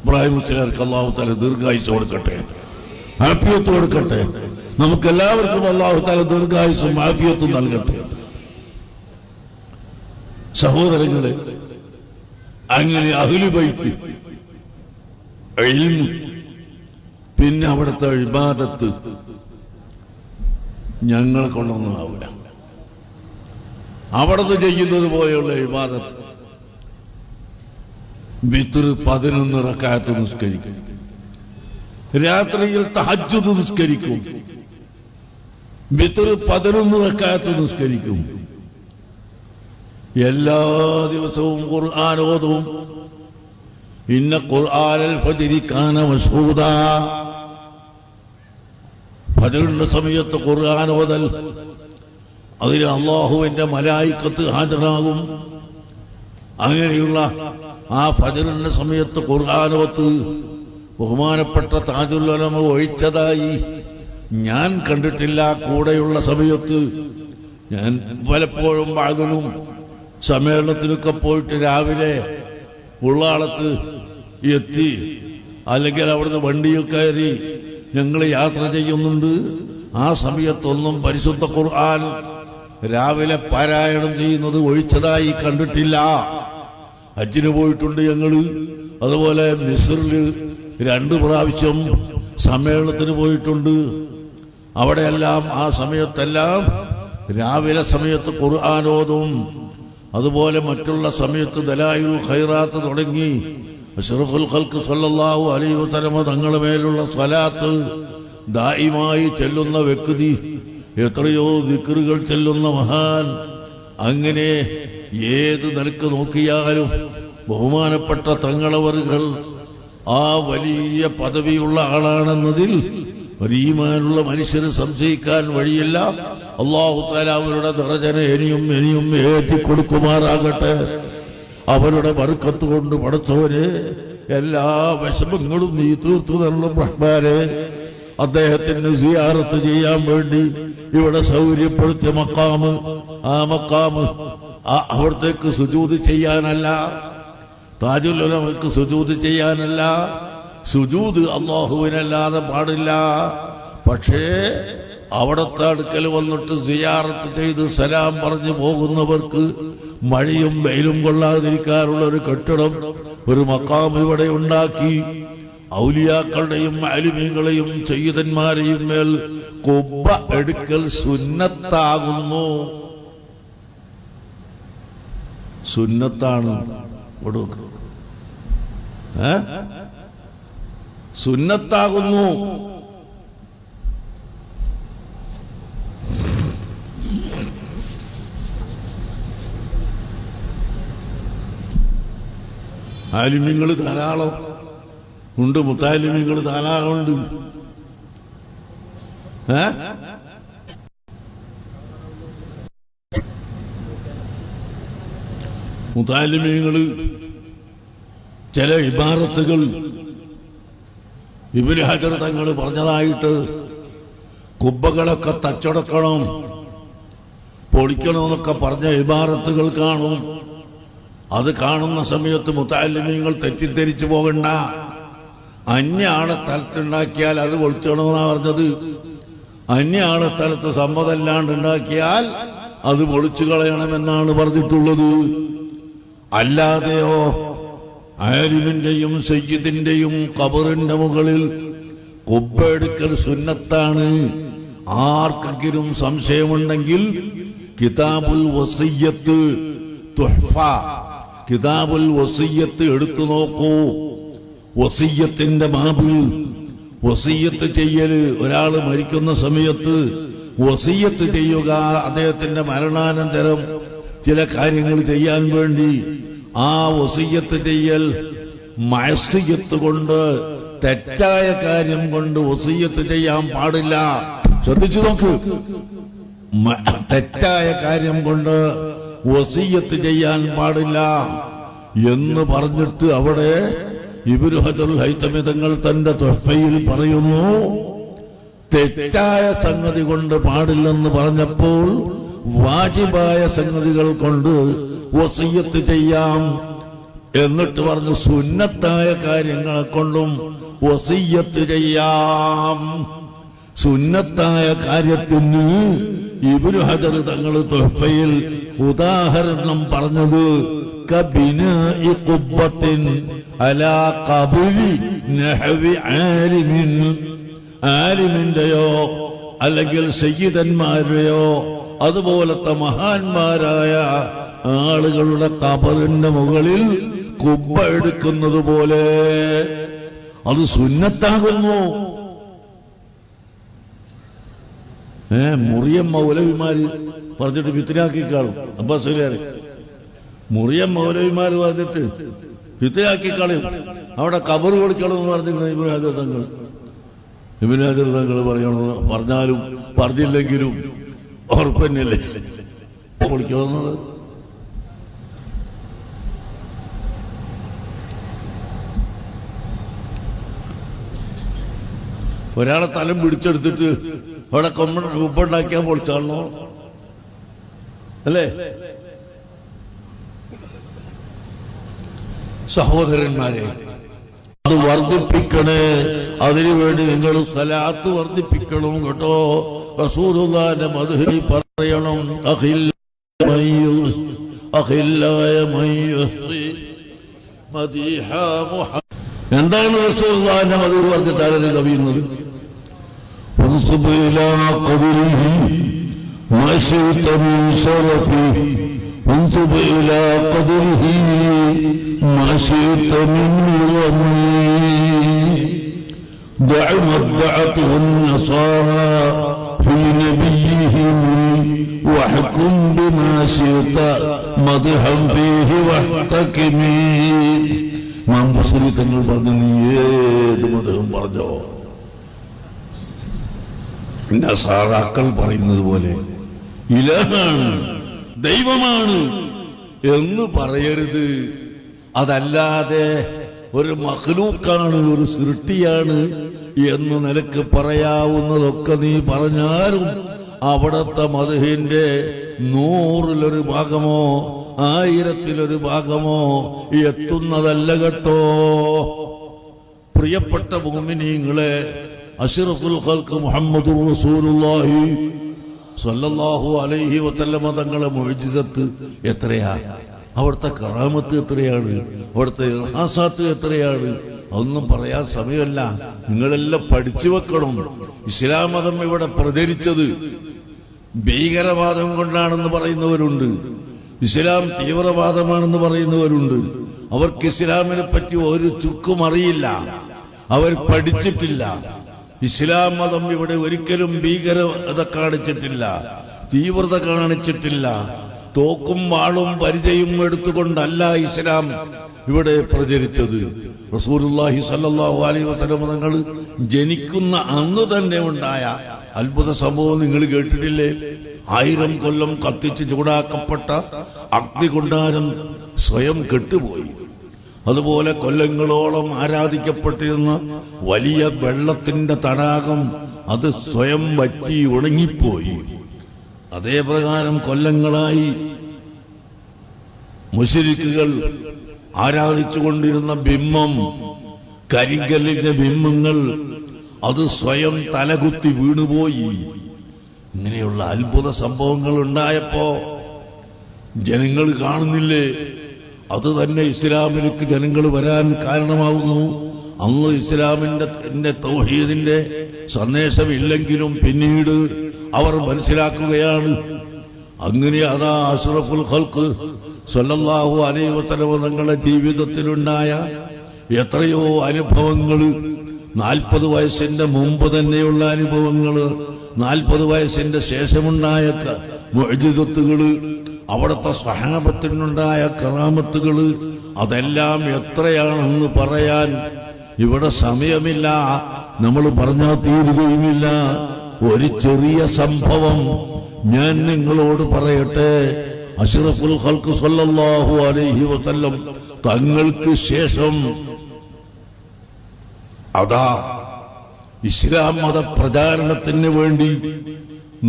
ഇബ്രാഹിം മുസ്ലിയാർക്ക് അല്ലാഹു തആല ദീർഘായുസ്സ് കൊടുക്കട്ടെ, ആഫിയത്ത് കൊടുക്കട്ടെ. നമുക്കെല്ലാവർക്കും അല്ലാഹു തആല ദീർഘായുസ്സും ആഫിയത്തും നൽകട്ടെ. സഹോദരങ്ങളെ, അങ്ങനെ അഹ്ലു ബൈത്ത് ഇൽമ് പിന്നെ അവിടുത്തെ ഇബാദത്ത് ഞങ്ങളെ കൊണ്ടൊന്നും ആവില്ല. അവിടുന്ന് ചെയ്യുന്നത് പോലെയുള്ള ഇബാദത്ത്. വിത്ർ 11 റക്അത്ത് നിസ്കരിക്കും, രാത്രിയിൽ തഹജ്ജുദ് നിസ്കരിക്കും, വിത്ർ 11 റക്അത്ത് നിസ്കരിക്കും. എല്ലാ ദിവസവും ഖുർആൻ ഓതും. ഇന്ന ഖുർആനൽ ഫജ്രി കാന മശ്ഹൂദാ. ഫജ്റിന്റെ സമയത്ത് ഖുർആൻ ഓതൽ, അതിന് അല്ലാഹുവിന്റെ മലായിക്കത്ത് ഹാജരാകും. അങ്ങനെയുള്ള ആ ഫജ്റിന്റെ സമയത്ത് ഖുർആൻ ഓത്ത് ബഹുമാനപ്പെട്ട താജുൽ ഉലമ ഒഴിച്ചതായി ഞാൻ കണ്ടിട്ടില്ല. കൂടെയുള്ള സമയത്ത് ഞാൻ പലപ്പോഴും വാഴലും സമ്മേളനത്തിലൊക്കെ പോയിട്ട് രാവിലെ ഉള്ളാളത്ത് എത്തി, അല്ലെങ്കിൽ അവിടുന്ന് വണ്ടിയിൽ കയറി ഞങ്ങൾ യാത്ര ചെയ്യുന്നുണ്ട്. ആ സമയത്തൊന്നും പരിശുദ്ധ ഖുർആൻ രാവിലെ പാരായണം ചെയ്യുന്നത് ഒഴിച്ചതായി കണ്ടിട്ടില്ല. ഹജ്ജിന് പോയിട്ടുണ്ട് ഞങ്ങള്, അതുപോലെ മിസ്റിൽ 2 പ്രാവശ്യം സമ്മേളനത്തിന് പോയിട്ടുണ്ട്. അവിടെയെല്ലാം ആ സമയത്തെല്ലാം രാവിലെ സമയത്ത് ഖുർആൻ ഓതും. അതുപോലെ മറ്റുള്ള സമയത്ത് ദലായിലുൽ ഖൈറാത്ത് തുടങ്ങി അഷ്റഫുൽ ഖൽഖ് സല്ലല്ലാഹു അലൈഹി വസല്ലം തങ്ങളുടെ മേലുള്ള സ്വലാത്ത് ദായിമായി ചെല്ലുന്ന വ്യക്തി, എത്രയോ ദിക്റുകൾ ചെല്ലുന്ന മഹാൻ. അങ്ങനെ ഏത് നിലക്ക് നോക്കിയാലും ബഹുമാനപ്പെട്ട തങ്ങളവറുകൾ ആ വലിയ പദവിയുള്ള ആളാണെന്നതിൽ ഈമാനുള്ള മനുഷ്യന് സംശയിക്കാൻ വഴിയില്ല. അല്ലാഹു തആല അവരുടെ ദറജനെ ഇനിയും ഏറ്റിക്കൊടുക്കുമാറാകട്ടെ. അവരുടെ ബർക്കത്ത് കൊണ്ട് പടച്ചവനെ എല്ലാ വിഷമങ്ങളും നീ തീർത്തു തരണം റഹ്മാനെ. അദ്ദേഹത്തിന് സിയാറത്ത് ചെയ്യാൻ വേണ്ടി ഇവിടെ സൗകര്യപ്പെടുത്തിയ മക്കാമ്, ആ മക്കാമ് അവിടത്തേക്ക് സുജൂദ് ചെയ്യാനല്ല, താജുൽ ഉലമക്ക് സുജൂദ് ചെയ്യാനല്ല, സുജൂദ് അല്ലാഹുവിനല്ലാതെ പാടില്ല. പക്ഷേ അവിടത്തെ അടുക്കൽ വന്നിട്ട് സിയാറത്ത് ചെയ്ത് സലാം പറഞ്ഞു പോകുന്നവർക്ക് മഴയും വെയിലും കൊള്ളാതിരിക്കാനുള്ള ഒരു കെട്ടിടം, ഒരു മക്കാം ഇവിടെ ഉണ്ടാക്കി ഔലിയാക്കളുടെയും ആലിമീങ്ങളെയും സയ്യിദന്മാരെയും മേൽ കുബ്ബ എടുക്കൽ സുന്നത്താകുന്നു. സുന്നത്താണ്. സുന്നത്താകുന്നു. ആലിമ്യങ്ങൾ ധാരാളം ഉണ്ട്, മുത്താലിമ്യങ്ങൾ ധാരാളം ഉണ്ട്. മുത്താലിമ്യങ്ങൾ ചില ഇബാറത്തുകൾ ഇബ്നു ഹജർ തങ്ങൾ പറഞ്ഞതായിട്ട് കുബ്ബകളൊക്കെ തച്ചടക്കണം, പൊളിക്കണമെന്നൊക്കെ പറഞ്ഞ ഇബാറത്തുകൾ കാണും. അത് കാണുന്ന സമയത്ത് മുത്തഅല്ലിമീങ്ങൾ തെറ്റിദ്ധരിച്ചു പോകണ്ട. അന്യ ആളെ സ്ഥലത്തുണ്ടാക്കിയാൽ അത് പൊളിച്ചണമെന്നാണ് പറഞ്ഞത്. അന്യ ആളെ സ്ഥലത്ത് സമ്മതമല്ലാണ്ട് ഉണ്ടാക്കിയാൽ അത് പൊളിച്ചു കളയണമെന്നാണ് പറഞ്ഞിട്ടുള്ളത്. അല്ലാതെയോ ആലിമിന്റെയും സയ്യിദിന്റെയും ഖബറിന്റെ മുകളിൽ കുബ്ബ എടുക്കൽ സുന്നത്താണ്. ആർക്കെങ്കിലും സംശയമുണ്ടെങ്കിൽ കിതാബുൽ വസിയ്യത്ത് തുഹ്ഫ, കിതാബുൽ വസിയ്യത്ത് എടുത്തു നോക്കൂ. വസിയ്യത്തിന്റെ ബാബിൽ വസിയ്യത്ത് ചെയ്യല്, ഒരാള് മരിക്കുന്ന സമയത്ത് വസിയ്യത്ത് ചെയ്യുക, അദ്ദേഹത്തിന്റെ മരണാനന്തരം ചില കാര്യങ്ങൾ ചെയ്യാൻ വേണ്ടി. ആ വസിയ്യത്ത് ചെയ്യൽ മഅസിയത്ത് കൊണ്ട്, തെറ്റായ കാര്യം കൊണ്ട് വസിയ്യത്ത് ചെയ്യാൻ പാടില്ല. ശ്രദ്ധിച്ചു നോക്ക്, തെറ്റായ കാര്യം കൊണ്ട് വസിയ്യത്ത് ചെയ്യാൻ പാടില്ല എന്ന് പറഞ്ഞിട്ട് അവിടെ ഇബ്നു ഹജറുൽ ഹൈതമി തങ്ങൾ തന്റെ തുഹ്ഫയിൽ പറയുന്നു, തെറ്റായ സംഗതി കൊണ്ട് പാടില്ലെന്ന് പറഞ്ഞപ്പോൾ വാജിബായ സംഗതികൾ കൊണ്ട് വസിയ്യത്ത് ചെയ്യാം. എന്നിട്ട് പറഞ്ഞു സുന്നത്തായ കാര്യങ്ങളെ കൊണ്ടും വസിയ്യത്ത് ചെയ്യാം. സുന്നത്തായ കാര്യത്തിന് ഇബ്നു ഹജർ തങ്ങൾ തുഹ്ഫയിൽ ഉദാഹരണം പറഞ്ഞത് കബിനാഇ ഖുബ്ബത്തിൻ അലാ ഖബരി നഹ്വി ആലിമിൻ, ആലിമിന്റെയോ അല്ലെങ്കിൽ സയ്യിദന്മാരുടെയോ അതുപോലത്തെ മഹാന്മാരായ ആളുകളുടെ ഖബറിന്റെ മുകളിൽ കുബ്ബ എടുക്കുന്നത് പോലെ അത് സുന്നത്താകുന്നു. മുറിയം മൗലവിമാര് പറഞ്ഞിട്ട് ഫിത്നയാക്കി കാണും. അബ്ബാസുകാര് മുറിയം മൗലവിമാര് പറഞ്ഞിട്ട് ഫിത്നയാക്കി കളയും. അവിടെ ഖബർ കൊടുക്കണം എന്ന് പറഞ്ഞിട്ടുണ്ട് ഇബ്നു ഹജർ തങ്ങൾ. ഇബ്നു ഹജർ തങ്ങൾ പറയണമെന്ന് പറഞ്ഞാലും പറഞ്ഞില്ലെങ്കിലും ഉറപ്പന്നല്ലേ കൊടുക്കണമെന്നുള്ളത്. ഒരാളെ തലം പിടിച്ചെടുത്തിട്ട് അവിടെ കുപ്പുണ്ടാക്കിയാൽ പൊളിച്ചാണോ അല്ലേ? സഹോദരന്മാരെ, അത് വർദ്ധിപ്പിക്കണേ. അതിനുവേണ്ടി നിങ്ങൾ സലാത്ത് വർദ്ധിപ്പിക്കണം കേട്ടോ. റസൂലുള്ളാഹിന്റെ മദ്ഹ് പറയണം. എന്താണ് റസൂലുള്ളാഹിന്റെ മദ്ഹ് പറഞ്ഞിട്ട് ആരും കവിയുന്നത്? انصب إلى قدره ما شئت من غني دع ما ادعته النصارى في نبيهم واحكم بما شئت مدحا فيه واحتكمي. ഇമാം ബുഖാരി തങ്ങൾ പറഞ്ഞു, നീ ഏത് മതം പറഞ്ഞോ, നസാറാക്കൾ പറയുന്നത് പോലെ ഇലാഹാണ്, ദൈവമാണ് എന്ന് പറയരുത്. അതല്ലാതെ ഒരു മഖ്ലൂക്കാണ്, ഒരു സൃഷ്ടിയാണ് എന്ന് നിനക്ക് പറയാവുന്നതൊക്കെ നീ പറഞ്ഞാലും അവിടത്തെ മദ്ഹിന്റെ 100-ലൊരു ഭാഗമോ 1000-ലൊരു ഭാഗമോ എത്തുന്നതല്ല കേട്ടോ. പ്രിയപ്പെട്ട മുഅ്മിനീങ്ങളെ, അഷ്റഫുൽ ഖൽഖ് മുഹമ്മദുർ റസൂലുള്ളാഹി സ്വല്ലല്ലാഹു അലൈഹി വസല്ലമ തങ്ങളെ മുഅ്ജിസത്ത് എത്രയാ, അവിടുത്തെ കറാമത്ത് എത്രയാണ്, അവിടുത്തെ ഇർഹാസാത്ത് എത്രയാണ്, അതൊന്നും പറയാൻ സമയമല്ല. നിങ്ങളെല്ലാം പഠിച്ചു വെക്കണം. ഇസ്ലാം മതം ഇവിടെ പ്രചരിച്ചത് ഭീകരവാദം കൊണ്ടാണെന്ന് പറയുന്നവരുണ്ട്, ഇസ്ലാം തീവ്രവാദമാണെന്ന് പറയുന്നവരുണ്ട്. അവർക്ക് ഇസ്ലാമിനെ പറ്റി ഒരു ചുക്കും അറിയില്ല, അവർ പഠിച്ചിട്ടില്ല. ഇസ്ലാം മതം ഇവിടെ ഒരിക്കലും ഭീകരത കാണിച്ചിട്ടില്ല, തീവ്രത കാണിച്ചിട്ടില്ല. തോക്കും വാളും പരിചയും എടുത്തുകൊണ്ടല്ല ഇസ്ലാം ഇവിടെ പ്രചരിച്ചത്. റസൂലുള്ളാഹി സ്വല്ലല്ലാഹു അലൈഹി വസല്ലം തങ്ങൾ ജനിക്കുന്ന അന്ന് തന്നെ ഉണ്ടായ അത്ഭുത സംഭവം നിങ്ങൾ കേട്ടിട്ടില്ലേ? 1000 കൊല്ലം കത്തിച്ച് ചൂടാക്കപ്പെട്ട അഗ്നികുണ്ഡാരം സ്വയം കെട്ടുപോയി. അതുപോലെ കൊല്ലങ്ങളോളം ആരാധിക്കപ്പെട്ടിരുന്ന വലിയ വെള്ളത്തിന്റെ തടാകം അത് സ്വയം വറ്റി ഉണങ്ങിപ്പോയി. അതേപ്രകാരം കൊല്ലങ്ങളായി മുശ്രിക്കുകൾ ആരാധിച്ചുകൊണ്ടിരുന്ന ബിംബം, കരിങ്കല്ലിന്റെ ബിംബങ്ങൾ അത് സ്വയം തലകുത്തി വീണുപോയി. ഇങ്ങനെയുള്ള അത്ഭുത സംഭവങ്ങൾ ഉണ്ടായപ്പോ ജനങ്ങൾ കാണുന്നില്ലേ? അത് തന്നെ ഇസ്ലാമിലേക്ക് ജനങ്ങൾ വരാൻ കാരണമാവുന്നു. അന്ന് ഇസ്ലാമിന്റെ തൗഹീദിന്റെ സന്ദേശമില്ലെങ്കിലും പിന്നീട് അവർ മനസ്സിലാക്കുകയാണ്. അങ്ങനെ അതാ അഷ്റഫുൽ ഖൽഖ് സ്വല്ലല്ലാഹു അലൈഹി വസല്ലം തങ്ങളുടെ ജീവിതത്തിലുണ്ടായ എത്രയോ അനുഭവങ്ങൾ, 40 വയസ്സിന്റെ മുമ്പ് തന്നെയുള്ള അനുഭവങ്ങൾ, 40 വയസ്സിന്റെ ശേഷമുണ്ടായ മുഅ്ജിസത്തുകൾ, അവിടുത്തെ സ്വഹാബത്തിനുണ്ടായ കറാമത്തുകൾ, അതെല്ലാം എത്രയാണെന്ന് പറയാൻ ഇവിടെ സമയമില്ല, നമ്മൾ പറഞ്ഞാൽ തീരുകയുമില്ല. ഒരു ചെറിയ സംഭവം ഞാൻ നിങ്ങളോട് പറയട്ടെ. അഷ്റഫുൽ ഖൽഖ് സ്വല്ലല്ലാഹു അലൈഹി വസല്ലം തങ്ങൾക്ക് ശേഷം അതാ ഇസ്ലാം മത പ്രചാരണത്തിന് വേണ്ടി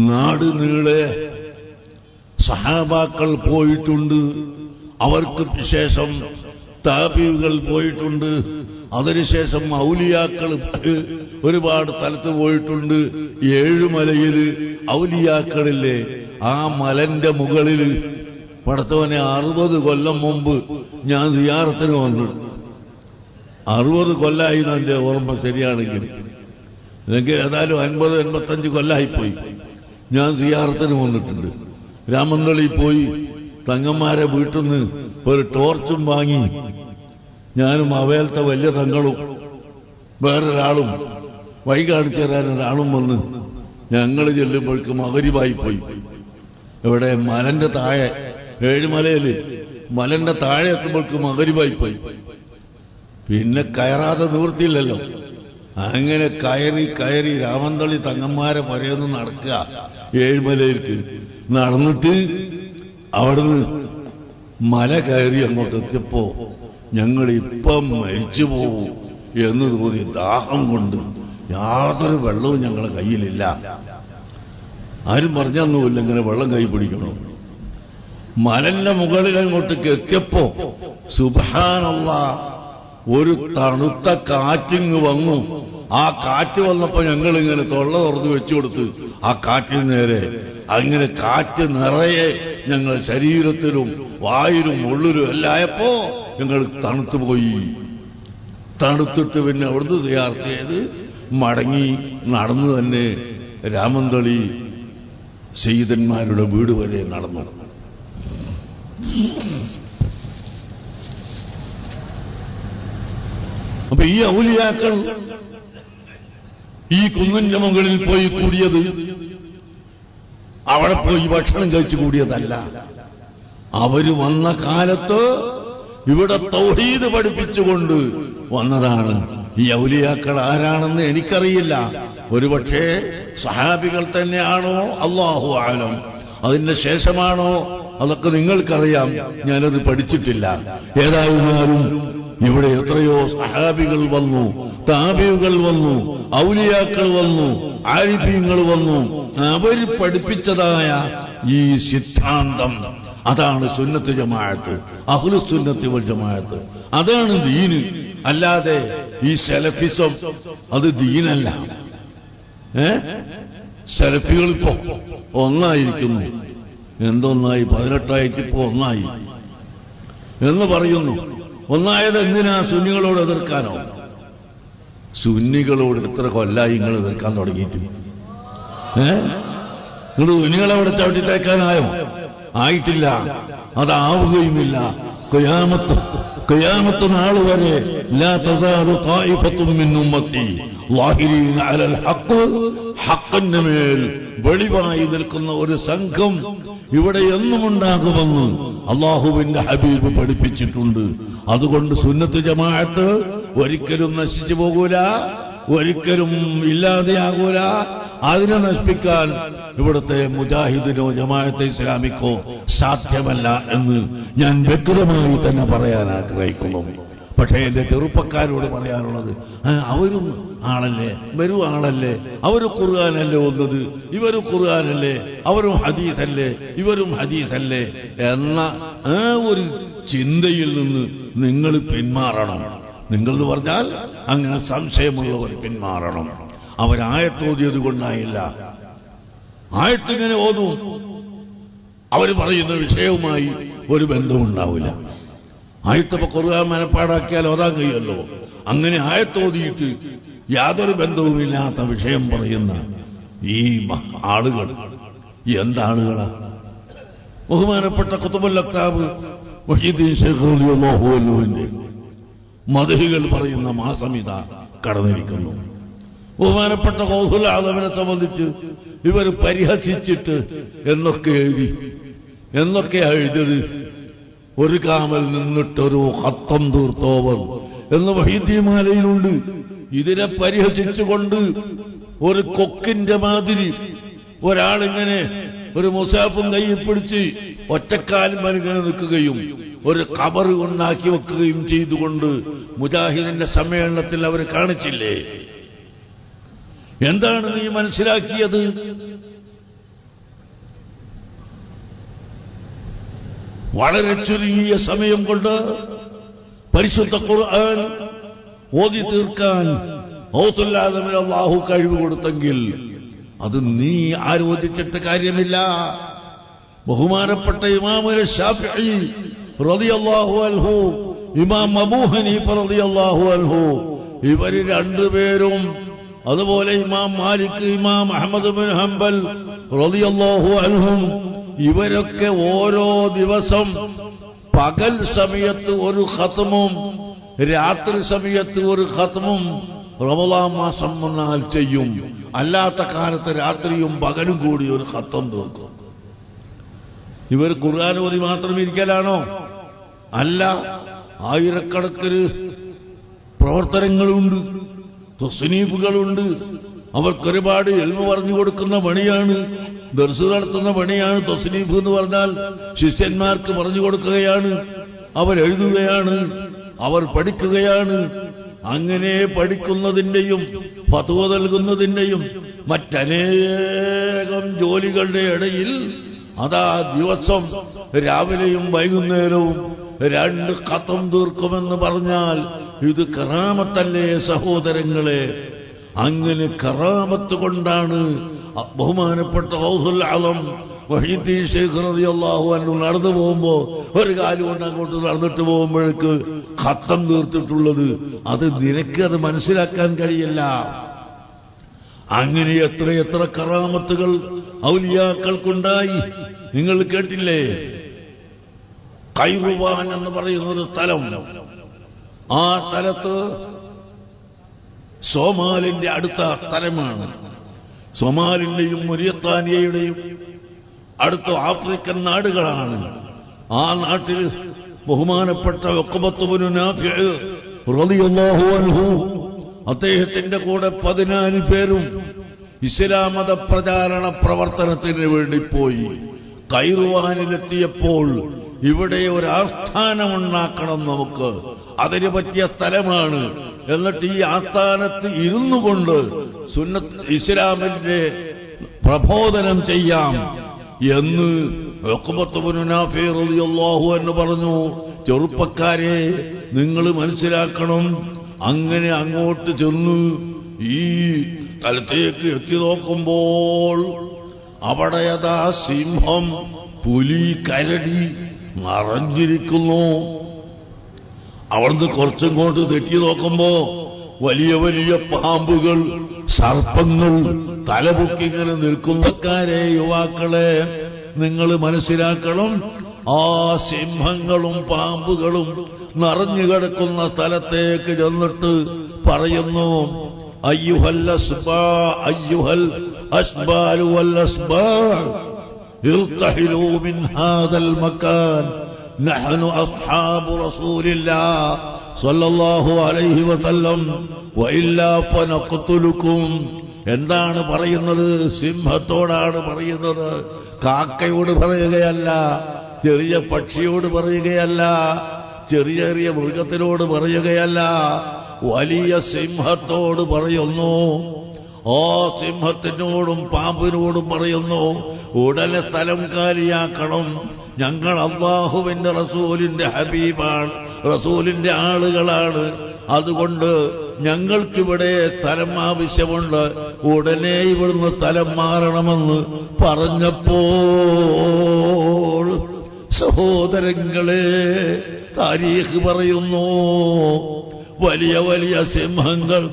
നാട് നീളെ സഹാബാക്കൾ പോയിട്ടുണ്ട്. അവർക്ക് ശേഷം താബികൾ പോയിട്ടുണ്ട്. അതിനുശേഷം ഔലിയാക്കൾ ഒരുപാട് സ്ഥലത്ത് പോയിട്ടുണ്ട്. 7 മലയിൽ ഔലിയാക്കളില്ലേ, ആ മലന്റെ മുകളിൽ പടച്ചവനെ 60 കൊല്ലം മുമ്പ് ഞാൻ സിയാറത്തിന് വന്നു. 60 കൊല്ലായി എന്റെ ഓർമ്മ ശരിയാണെങ്കിൽ, എനിക്ക് ഏതായാലും 50-85 കൊല്ലായിപ്പോയി. ഞാൻ സിയാറത്തിന് വന്നിട്ടുണ്ട്. രാമന്തളി പോയി തങ്ങന്മാരെ വീട്ടിൽ നിന്ന് ഒരു ടോർച്ചും വാങ്ങി ഞാനും അവയിലത്തെ വലിയ തങ്ങളും വേറൊരാളും വഴി കാണിച്ചു തരാൻ ഒരാളും വന്ന് ഞങ്ങൾ ചെല്ലുമ്പോഴേക്ക് മകരിവായി പോയി. ഇവിടെ മലന്റെ താഴെ, ഏഴുമലയില് മലന്റെ താഴെ എത്തുമ്പോഴേക്ക് മകരിവായി പോയി. പിന്നെ കയറാതെ നിവൃത്തിയില്ലല്ലോ. അങ്ങനെ കയറി രാമന്തളി തങ്ങന്മാരെ പുരയൊന്ന് നടക്കുക. ഏഴുമലയിലേക്ക് നടന്നിട്ട് അവിടുന്ന് മല കയറി അങ്ങോട്ട് എത്തിയപ്പോ ഞങ്ങൾ ഇപ്പം മരിച്ചു പോവും എന്ന് തോന്നി. ദാഹം കൊണ്ട് യാതൊരു വെള്ളവും ഞങ്ങളുടെ കയ്യിലില്ല. ആരും പറഞ്ഞൊന്നുമില്ല ഇങ്ങനെ വെള്ളം കൈ പിടിക്കണോ. മലന്റെ മുകളിൽ അങ്ങോട്ടേക്ക് എത്തിയപ്പോ സുബ്ഹാനല്ലാഹ് ഒരു തണുത്ത കാറ്റിങ് വന്നു. ആ കാറ്റ് വന്നപ്പോ ഞങ്ങൾ ഇങ്ങനെ തൊള്ള തുറന്ന് വെച്ചു കൊടുത്ത് ആ കാറ്റിന് നേരെ അങ്ങനെ കാറ്റ് നിറയെ ഞങ്ങൾ ശരീരത്തിലും വായിലും ഉള്ളിലും എല്ലായപ്പോ ഞങ്ങൾ തണുത്തുപോയി. തണുത്തിട്ട് പിന്നെ അവിടുന്ന് സിയാറത്ത് ചെയ്ത് മടങ്ങി നടന്നു തന്നെ രാമന്തളി സയ്യിദന്മാരുടെ വീട് വരെ നടന്നു. അപ്പൊ ഈ ഔലിയാക്കൾ ഈ കുന്നിന്റെ മുകളിൽ പോയി കൂടിയത് അവിടെ പോയി ഭക്ഷണം കഴിച്ചു കൂടിയതല്ല. അവര് വന്ന കാലത്ത് ഇവിടെ തൗഹീദ് പഠിപ്പിച്ചുകൊണ്ട് വന്നതാണ്. ഈ ഔലിയാക്കൾ ആരാണെന്ന് എനിക്കറിയില്ല. ഒരുപക്ഷേ സഹാബികൾ തന്നെയാണോ, അല്ലാഹു ആലം. അതിന്റെ ശേഷമാണോ, അതൊക്കെ നിങ്ങൾക്കറിയാം. ഞാനത് പഠിച്ചിട്ടില്ല. ഏതായിരുന്നാലും ഇവിടെ എത്രയോ സഹാബികൾ വന്നു, താബികൾ വന്നു, ഔലിയാക്കൾ വന്നു, ആരിഫീങ്ങൾ വന്നു. അവർ പഠിപ്പിച്ചതായ ഈ സിദ്ധാന്തം അതാണ് സുന്നത്ത് ജമാഅത്ത്, അഹ്ലുസ് സുന്നത്തി വൽ ജമാഅത്ത്. അതാണ് ദീന്. അല്ലാതെ ഈ സലഫിസം അത് ദീനല്ല. സലഫികളിപ്പോ ഒന്നായിരിക്കുന്നു. എന്തൊന്നായി? 18 ഇപ്പോ ഒന്നായി എന്ന് പറയുന്നു. ഒന്നായത് എന്തിനാ? സുന്നികളോട് എതിർക്കാനോ? സുന്നികളോട് എത്ര കൊല്ലായി നിങ്ങൾ എതിർക്കാൻ തുടങ്ങിയിട്ട്? നിങ്ങൾ സുന്നികളവിടെ ചവിട്ടിത്തേക്കാനായോ? ആയിട്ടില്ല, അതാവുകയുമില്ല. ഖിയാമത്ത് നാൾ വരെ ലാ തസാലു ത്വായിഫത്തും മിൻ ഉമ്മത്തി ളാഹിരീന അലൽ ഹഖ്, ഹഖിന്റെ മേൽ വെളിവായി നിൽക്കുന്ന ഒരു സംഘം ഇവിടെ എന്നും ഉണ്ടാകുമെന്ന് അല്ലാഹുവിന്റെ ഹബീബ് പഠിപ്പിച്ചിട്ടുണ്ട്. അതുകൊണ്ട് സുന്നത്ത് ജമാഅത്ത് ഒരിക്കലും നശിച്ചു പോകൂല, ഒരിക്കലും ഇല്ലാതെയാകൂല. അതിനെ നശിപ്പിക്കാൻ ഇവിടുത്തെ മുജാഹിദിനോ ജമാഅത്തെ ഇസ്ലാമിക്കോ സാധ്യമല്ല എന്ന് ഞാൻ വ്യക്തമായി തന്നെ പറയാൻ ആഗ്രഹിക്കുന്നു. പക്ഷേ എന്റെ ചെറുപ്പക്കാരോട് പറയാനുള്ളത്, അവരും ആളല്ലേ, വരും ആളല്ലേ, അവര് ഖുർആനല്ലേ ഓതുന്നത്, ഇവരും ഖുർആനല്ലേ, അവരും ഹദീസല്ലേ, ഇവരും ഹദീസല്ലേ എന്ന ആ ഒരു ചിന്തയിൽ നിന്ന് നിങ്ങൾ പിന്മാറണം. നിങ്ങൾ എന്ന് പറഞ്ഞാൽ അങ്ങനെ സംശയമുള്ളവർ പിന്മാറണം. അവരായത്തോതിയത് കൊണ്ടായില്ല. ആയത്തിങ്ങനെ ഓതും, അവർ പറയുന്ന വിഷയവുമായി ഒരു ബന്ധമുണ്ടാവില്ല. ആയത്തപ്പോ ഖുർആൻ മനപ്പാടാക്കിയാൽ ഓതാൻ കഴിയുമല്ലോ. അങ്ങനെ ആയത്തോതിയിട്ട് യാതൊരു ബന്ധവുമില്ലാത്ത വിഷയം പറയുന്ന ഈ ആളുകൾ എന്താളുകളാ? ബഹുമാനപ്പെട്ട ഖുതുബുൽ അക്താബ് മുഹ്യിദ്ദീൻ ശൈഖ് റളിയല്ലാഹു അൻഹുവിന്റെ മദ്ഹുകൾ പറയുന്ന മാസം ഇതാ കടന്നിരിക്കുന്നു. ബഹുമാനപ്പെട്ട ഗൗസുൽ ആദമിനെ സംബന്ധിച്ച് ഇവർ പരിഹസിച്ചിട്ട് എന്നൊക്കെയാ എഴുതിയത്? ഒരു കാമൽ നിന്നിട്ടൊരു ഹത്തം തീർത്തോവർ എന്ന് വഹീദ്യമാലയിലുണ്ട്. ഇതിനെ പരിഹസിച്ചുകൊണ്ട് ഒരു കൊക്കിന്റെ മാതിരി ഒരാളിങ്ങനെ ഒരു മുസാഫും കയ്യിൽ പിടിച്ച് ഒറ്റക്കാലും ഇങ്ങനെ നിൽക്കുകയും ഒരു ഖബർ ഉണ്ടാക്കി വെക്കുകയും ചെയ്തുകൊണ്ട് മുജാഹിദിന്റെ സമ്മേളനത്തിൽ അവർ കാണിച്ചില്ലേ? എന്താണ് നീ മനസ്സിലാക്കിയത്? വളരെ ചുരുങ്ങിയ സമയം കൊണ്ട് പരിശുദ്ധ ഖുർആൻ ഓതി തീർക്കാൻ ഗൗസുൽ ആദമിന് അല്ലാഹു കഴിവ് കൊടുത്തെങ്കിൽ അത് നീ ആരോധിച്ചിട്ട് കാര്യമില്ല. ബഹുമാനപ്പെട്ട ഇമാമുൽ ശാഫിഈ റളിയല്ലാഹു അൻഹു, ഇമാം അബൂ ഹനീഫ റളിയല്ലാഹു അൻഹു, ഇവര് രണ്ടുപേരും, അതുപോലെ ഇമാം മാലിക്, ഇമാം അഹ്മദ് ബിൻ ഹംബൽ റളിയല്ലാഹു അൻഹും ഇവരൊക്കെ ഓരോ ദിവസം പകൽ സമയത്ത് ഒരു ഖത്മും രാത്രി സമയത്ത് ഒരു ഖത്മും റമളാൻ മാസം വന്നാൽ ചെയ്യും. അല്ലാത്ത കാലത്ത് രാത്രിയും പകലും കൂടി ഒരു ഖത്ം തീർക്കും. ഇവർ ഖുർആൻ ഓതി മാത്രം ഇരിക്കലാണോ? അല്ല, ആയിരക്കണക്കിന് പ്രവർത്തനങ്ങളുണ്ട്, തസ്നീഫുകളുണ്ട്. അവർക്കൊരുപാട് ഇൽമു പറഞ്ഞു കൊടുക്കുന്ന പണിയാണ്, ദർസ് നടത്തുന്ന പണിയാണ്. തസ്നീഫ് എന്ന് പറഞ്ഞാൽ ശിഷ്യന്മാർക്ക് പറഞ്ഞു കൊടുക്കുകയാണ്, അവരെഴുതുകയാണ്, അവർ പഠിക്കുകയാണ്. അങ്ങനെ പഠിക്കുന്നതിന്റെയും ഫത്വ നൽകുന്നതിന്റെയും മറ്റനേകം ജോലികളുടെ ഇടയിൽ അതാ ദിവസം രാവിലെയും വൈകുന്നേരവും 2 ഖത്ം തീർക്കുമെന്ന് പറഞ്ഞാൽ ഇത് കറാമത്തല്ലേ സഹോദരങ്ങളെ? അങ്ങനെ കറാമത്ത് കൊണ്ടാണ് ബഹുമാനപ്പെട്ട ഗൗസുൽ ആലം വഹീദി ശൈഖ് റളിയല്ലാഹു അൻഹു നടന്നു പോകുമ്പോ ഒരു കാലം കൊണ്ട് അങ്ങോട്ട് നടന്നിട്ട് പോകുമ്പോഴേക്ക് ഖത്തം തീർത്തിട്ടുള്ളത്. അത് നിനക്ക് അത് മനസ്സിലാക്കാൻ കഴിയില്ല. അങ്ങനെ എത്രയെത്ര കറാമത്തുകൾ ഔലിയാക്കൾക്കുണ്ടായി. നിങ്ങൾ കേട്ടില്ലേ? കൈറുവാൻ എന്ന് പറയുന്ന ഒരു സ്ഥലം, ആ സ്ഥലത്ത് സോമാലിന്റെ അടുത്ത സ്ഥലമാണ്. സോമാലിന്റെയും മുരിയത്താനിയയുടെയും അടുത്ത ആഫ്രിക്കൻ നാടുകളാണ്. ആ നാട്ടിൽ ബഹുമാനപ്പെട്ട ഉഖബത്ത് ഇബ്നു നാഫിഅ് റളിയല്ലാഹു അൻഹു അദ്ദേഹത്തിന്റെ കൂടെ 14 പേരും ഇസ്ലാം മത പ്രചാരണ പ്രവർത്തനത്തിന് വേണ്ടി പോയി. കൈറുവാനിലെത്തിയപ്പോൾ ഇവിടെ ഒരു ആസ്ഥാനമുണ്ടാക്കണം, നമുക്ക് അതിന് പറ്റിയ സ്ഥലമാണ്. എന്നിട്ട് ഈ ആസ്ഥാനത്ത് ഇരുന്നു കൊണ്ട് സുന്നത്ത് ഇസ്ലാമിന്റെ പ്രബോധനം ചെയ്യാം എന്ന് ഉഖബത്ത് ഇബ്നു നാഫിഅ് റളിയല്ലാഹു അൻഹു പറഞ്ഞു. ചെറുപ്പക്കാരെ, നിങ്ങൾ മനസ്സിലാക്കണം. അങ്ങനെ അങ്ങോട്ട് ചെന്ന് ഈ സ്ഥലത്തേക്ക് എത്തി നോക്കുമ്പോൾ അവിടെ യഥാ സിംഹം, പുലി, കരടി നിറഞ്ഞിരിക്കുന്നു. അവിടുന്ന് കുറച്ചിങ്ങോട്ട് തെറ്റി നോക്കുമ്പോ വലിയ വലിയ പാമ്പുകൾ, സർപ്പങ്ങൾ തലപൊക്കിങ്ങനെ നിൽക്കുന്നക്കാരെ, യുവാക്കളെ, നിങ്ങൾ മനസ്സിലാക്കണം. ആ സിംഹങ്ങളും പാമ്പുകളും നിറഞ്ഞു കിടക്കുന്ന സ്ഥലത്തേക്ക് ചെന്നിട്ട് പറയുന്നു, അയ്യുഹൽ അസ്ബാ, അയ്യുഹൽ അസ്ബാലു വൽ അസ്ബാ, ഇർതഹിലൂ മിൻ ഹാദൽ മകാൻ, നഹ്നു അസ്ഹാബു റസൂലില്ലാഹ് സ്വല്ലല്ലാഹു അലൈഹി വസല്ലം വഇല്ലാ ഫനഖ്തുലുക്കും. എന്താണ് പറയുന്നത്? സിംഹത്തോടാണ് പറയുന്നത്, കാക്കയോട് പറയുകയല്ല, ചെറിയ പക്ഷിയോട് പറയുകയല്ല, ചെറിയ ചെറിയ മൃഗത്തിനോട് പറയുകയല്ല, വലിയ സിംഹത്തോട് പറയുന്നു. ആ സിംഹത്തിനോടും പാമ്പിനോടും പറയുന്നു, ഉടനെ സ്ഥലം കാലിയാക്കണം. ഞങ്ങൾ അല്ലാഹുവിന്റെ റസൂലിന്റെ ഹബീബാണ്, റസൂലിന്റെ ആളുകളാണ്. അതുകൊണ്ട് ഞങ്ങൾക്കിവിടെ സ്ഥലം ആവശ്യമുണ്ട്. ഉടനെ ഇവിടുന്ന് സ്ഥലം മാറണമെന്ന് പറഞ്ഞപ്പോൾ സഹോദരങ്ങളെ, താരീഖ് പറയുന്നു, വലിയ വലിയ സിംഹങ്ങൾ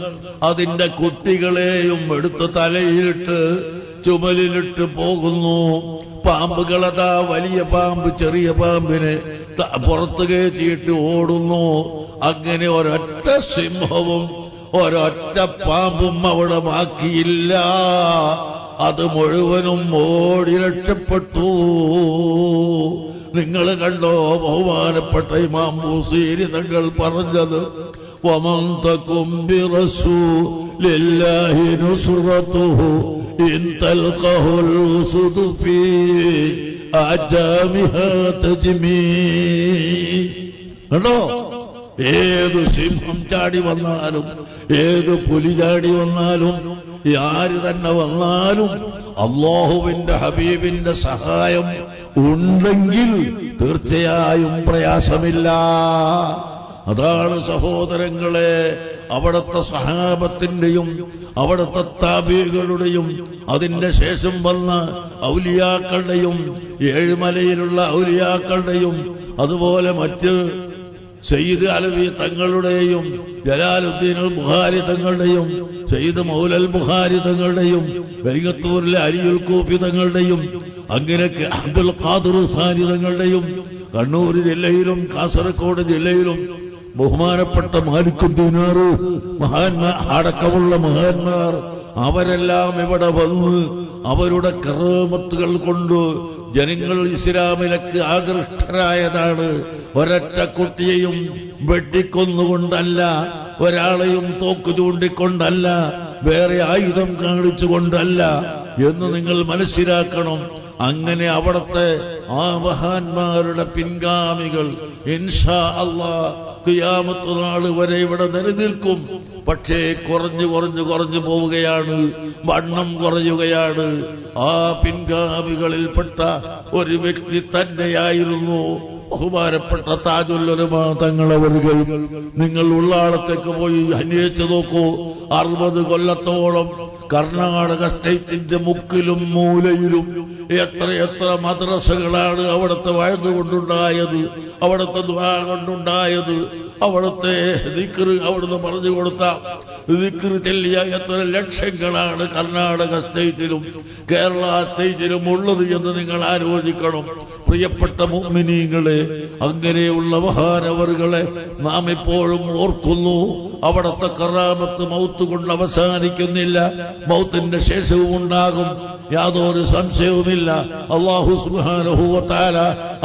അതിന്റെ കുട്ടികളെയും എടുത്ത് തലയിലിട്ട് ചുമലിലിട്ട് പോകുന്നു. പാമ്പുകളതാ വലിയ പാമ്പ് ചെറിയ പാമ്പിനെ പുറത്ത് കയറ്റിയിട്ട് ഓടുന്നു. അങ്ങനെ ഒരൊറ്റ സിംഹവും ഒരൊറ്റ പാമ്പും അവിടെ ബാക്കിയില്ല. അത് മുഴുവനും ഓടി രക്ഷപ്പെട്ടു. നിങ്ങൾ കണ്ടോ ബഹുമാനപ്പെട്ട ഇമാം ബൂസീരി തങ്ങൾ പറഞ്ഞത്, വമൻ തകും ബിറസൂലില്ലാഹി നുസ്റതുഹു ഇൻ തൽഖഹുൽ ഉസ്ദു ഫീ അജാമിഹാ തജ്മീ. കണ്ടോ, ഏത് സിംഹം ചാടി വന്നാലും, ഏത് പുലി ചാടി വന്നാലും, ആര് തന്നെ വന്നാലും അല്ലാഹുവിന്റെ ഹബീബിന്റെ സഹായം ഉണ്ടെങ്കിൽ തീർച്ചയായും പ്രയാസമില്ല. അതാണ് സഹോദരങ്ങളെ അവിടുത്തെ സഹാബത്തിന്റെയും അവിടുത്തെ താബീകളുടെയും അതിന്റെ ശേഷം വന്ന ഔലിയാക്കളുടെയും ഏഴുമലയിലുള്ള ഔലിയാക്കളുടെയും അതുപോലെ മറ്റ് സയ്യിദ് അലവി തങ്ങളുടെയും ജലാലുദ്ദീൻ അൽ ബുഖാരി തങ്ങളുടെയും സയ്യിദ് മൗലൽ ബുഖാരി തങ്ങളുടെയും വെലിങ്ങത്തൂരിലെ അലിയുൽ കൂഫി തങ്ങളുടെയും അങ്ങനെ അബ്ദുൽ ഖാദിർ സാനി തങ്ങളുടെയും കണ്ണൂർ ജില്ലയിലും കാസർഗോഡ് ജില്ലയിലും ബഹുമാനപ്പെട്ട മാലിക്കുദ്ദീനാർ മഹാന്മാർ അടക്കമുള്ള മഹാന്മാർ അവരെല്ലാം ഇവിടെ വന്ന് അവരുടെ കറാമത്തുകൾ കൊണ്ട് ജനങ്ങൾ ഇസ്ലാമിലേക്ക് ആകൃഷ്ടരായതാണ്. ഒരൊറ്റ കുട്ടിയെയും വെട്ടിക്കൊന്നുകൊണ്ടല്ല, ഒരാളെയും തോക്ക് ചൂണ്ടിക്കൊണ്ടല്ല, വേറെ ആയുധം കാണിച്ചുകൊണ്ടല്ല എന്ന് നിങ്ങൾ മനസ്സിലാക്കണം. അങ്ങനെ അവിടത്തെ ആ മഹാന്മാരുടെ പിൻഗാമികൾ ഇൻഷാ അല്ലാഹ് ഖിയാമത്ത് നാൾ വരെ ഇവിടെ നിലനിൽക്കും. പക്ഷേ കുറഞ്ഞു പോവുകയാണ്, വണ്ണം കുറയുകയാണ്. ആ പിൻഗാമികളിൽപ്പെട്ട ഒരു വ്യക്തി തന്നെയായിരുന്നു ബഹുമാനപ്പെട്ട താജുൽ ഉലമാ തങ്ങളവരുകൾ. നിങ്ങൾ ഉള്ളാളത്തേക്ക് പോയി അന്വേഷിച്ചു നോക്കൂ. 60 കൊല്ലത്തോളം കർണാടക സ്റ്റേറ്റിന്റെ മുക്കിലും മൂലയിലും എത്ര മദ്രസകളാണ് അവിടുത്തെ വഴന്നു കൊണ്ടുണ്ടായത്, അവിടുത്തെ ദുആ കൊണ്ടുണ്ടായത്. അവിടുത്തെ ദിക്റ് അവിടുന്ന് പറഞ്ഞു കൊടുത്ത ദിക്റ് ചെല്ലിയ എത്ര ലക്ഷങ്ങളാണ് കർണാടക സ്റ്റേറ്റിലും കേരള സ്റ്റേറ്റിലും ഉള്ളത് എന്ന് നിങ്ങൾ ആലോചിക്കണം. പ്രിയപ്പെട്ട മുഅ്മിനീങ്ങളെ, അങ്ങനെയുള്ള മഹാനവറുകളെ നാം എപ്പോഴും ഓർക്കുന്നു. അവിടുത്തെ കറാമത്ത് മൗത്ത് കൊണ്ട് അവസാനിക്കുന്നില്ല, മൗത്തിന്റെ ശേഷവും ഉണ്ടാകും, യാതൊരു സംശയവുമില്ല. അല്ലാഹു സുബ്ഹാനഹു വ തആല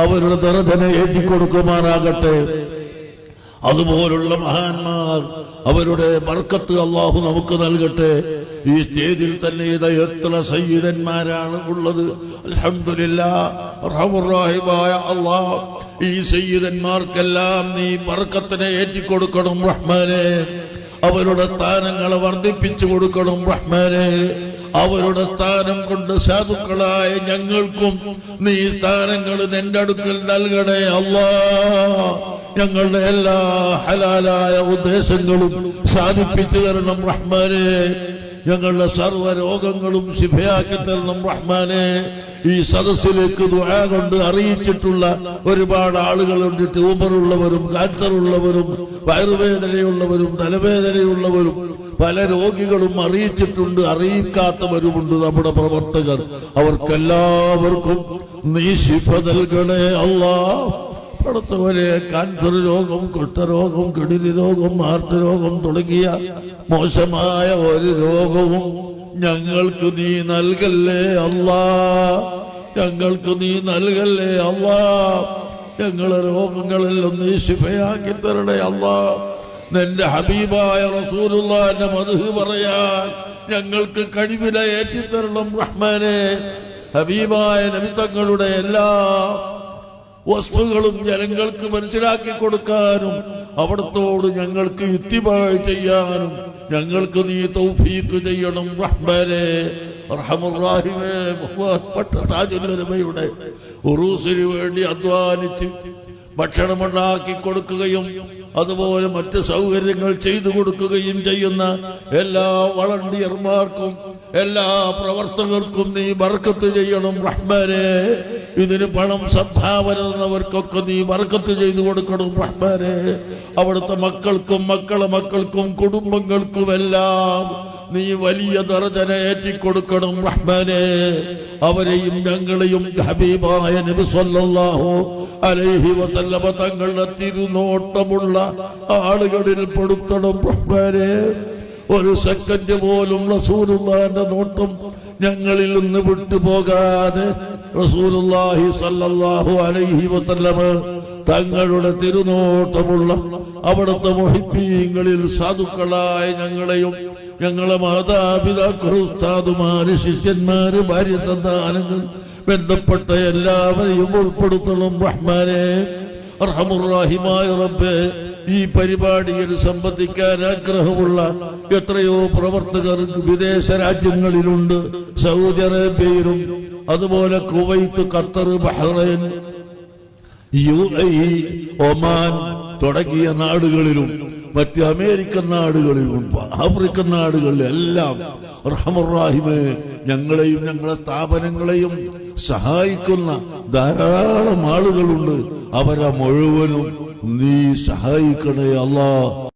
അവരുടെ ദറജനെ ഏറ്റിക്കൊടുക്കുമാറാകട്ടെ. അതുപോലുള്ള മഹാന്മാർ അവരുടെ ബർക്കത്ത് അല്ലാഹു നമുക്ക് നൽകട്ടെ. ഈ സ്റ്റേജിൽ തന്നെ എത്ര സയ്യിദന്മാരാണ് ഉള്ളത്. അൽഹംദുലില്ലാഹ്, റഹ്മാനായ അല്ലാഹ്, ഈ സയ്യിദന്മാർക്കെല്ലാം നീ ബർക്കത്തിനെ ഏറ്റിക്കൊടുക്കണം റഹ്മാനെ. അവരുടെ സ്ഥാനങ്ങളെ വർദ്ധിപ്പിച്ചു കൊടുക്കണം റഹ്മാനെ. അവരുടെ സ്ഥാനം കൊണ്ട് സാധുക്കളായ ഞങ്ങൾക്കും നീ സ്ഥാനങ്ങൾ നിന്റെ അടുക്കൽ നൽകണേ അല്ലാഹ്. ഞങ്ങളുടെ എല്ലാ ഹലാലായ ഉദ്ദേശങ്ങളും സാധിപ്പിച്ചു തരണം റഹ്മാനെ. ഞങ്ങളുടെ സർവ്വ രോഗങ്ങളും ശിഫയാക്കി തരണം റഹ്മാനെ. ഈ സദസ്സിലേക്ക് ദുആ കൊണ്ട് അറിയിച്ചിട്ടുള്ള ഒരുപാട് ആളുകളുണ്ട്. ട്യൂമറുള്ളവരും ക്യാൻസറുള്ളവരും വയറുവേദനയുള്ളവരും തലവേദനയുള്ളവരും പല രോഗികളും അറിയിച്ചിട്ടുണ്ട്, അറിയിക്കാത്തവരുമുണ്ട് നമ്മുടെ പ്രവർത്തകർ. അവർക്കെല്ലാവർക്കും നീ ശിഫ നൽകണേ അല്ലാഹ്. പടച്ചവനെ, ക്യാൻസർ രോഗം, കുഷ്ഠരോഗം, കിഡ്നി രോഗം, ഹാർട്ട് രോഗം തുടങ്ങിയ മോശമായ ഒരു രോഗവും ഞങ്ങൾക്ക് നീ നൽകല്ലേ അല്ലാഹ്. ഞങ്ങൾക്ക് നീ നൽകല്ലേ അല്ലാഹ്. ഞങ്ങളെ രോഗങ്ങളെല്ലാം നീ ശിഫയാക്കി തരണേ അല്ലാഹ്. നിന്റെ ഹബീബായ റസൂലുള്ളാഹിന്റെ മദ്ഹ് പറയാൻ ഞങ്ങൾക്ക് കഴിവിനെ ഏറ്റിത്തരണം റഹ്മാനെ. ഹബീബായ നബി തങ്ങളുടെ എല്ലാ വസ്തുക്കളും ജനങ്ങൾക്ക് മനസ്സിലാക്കി കൊടുക്കാനും അവിടത്തോട് ഞങ്ങൾക്ക് ഇത്തിബാ ചെയ്യാനും ഞങ്ങൾക്ക് നീ തൗഫീഖ് ചെയ്യണം റഹ്മാനെ. അർഹമുർ റഹീമേ, ബഹുമാനപ്പെട്ട താജുൽ ഉലമയുടെ ഉറൂസിന് വേണ്ടി അധ്വാനിച്ച് ഭക്ഷണമുണ്ടാക്കി കൊടുക്കുകയും അതുപോലെ മറ്റ് സൗകര്യങ്ങൾ ചെയ്തു കൊടുക്കുകയും ചെയ്യുന്ന എല്ലാ വളണ്ടിയർമാർക്കും എല്ലാ പ്രവർത്തകർക്കും നീ ബർക്കത്ത് ചെയ്യണം റഹ്മാനെ. ഇതിന് പണം സംഭാവന തന്നവർക്കൊക്കെ നീ ബർക്കത്ത് ചെയ്തു കൊടുക്കണം റഹ്മാനെ. അവിടുത്തെ മക്കൾക്കും മക്കളെ മക്കൾക്കും കുടുംബങ്ങൾക്കുമെല്ലാം നീ വലിയ ദർജന ഏറ്റിക്കൊടുക്കണം റഹ്മാനെ. അവരെയും ഞങ്ങളെയും ഹബീബായ നബി സല്ലല്ലാഹു അലൈഹി വസല്ലമ തങ്ങളുടെ തിരുനോട്ടമുള്ള ആളുകളിൽ പെടുത്തണം റഹ്മാനെ. ഒരു സെക്കൻഡ് പോലും റസൂലുള്ളാഹിന്റെ നോട്ടം ഞങ്ങളിൽ നിന്ന് വിട്ടുപോകാതെ റസൂലുള്ളാഹി സല്ലല്ലാഹു അലൈഹി വസല്ലമ തങ്ങളുടെ തിരുനോട്ടമുള്ള അവിടുത്തെ മുഹിബ്ബീങ്ങളിൽ സാധുക്കളായ ഞങ്ങളെയും ഞങ്ങളെ മാതാപിതാക്കൾ, ഉസ്താദുമാര്, ശിഷ്യന്മാര്, ഭാര്യ സന്താനങ്ങൾ, ബന്ധപ്പെട്ട എല്ലാവരെയും ഉൾപ്പെടുത്തണം റഹ്മാനെ. അർഹമുർ റഹീമായ റബ്ബേ, ഈ പരിപാടിയിൽ സംബന്ധിക്കാൻ ആഗ്രഹമുള്ള എത്രയോ പ്രവർത്തകർ വിദേശ രാജ്യങ്ങളിലുണ്ട്. സൗദി അറേബ്യയിലും അതുപോലെ Kuwait, Qatar, Bahrain, UAE, Oman തുടങ്ങിയ നാടുകളിലും മറ്റ് അമേരിക്കൻ നാടുകളിലും ആഫ്രിക്കൻ നാടുകളിലെല്ലാം അർഹമുർ റഹീമേ, ഞങ്ങളെയും ഞങ്ങളെ സ്ഥാപനങ്ങളെയും സഹായിക്കുന്ന ധാരാളം ആളുകളുണ്ട്. അവരെ മുഴുവനും നീ സഹായിക്കണേ അല്ലാഹ്.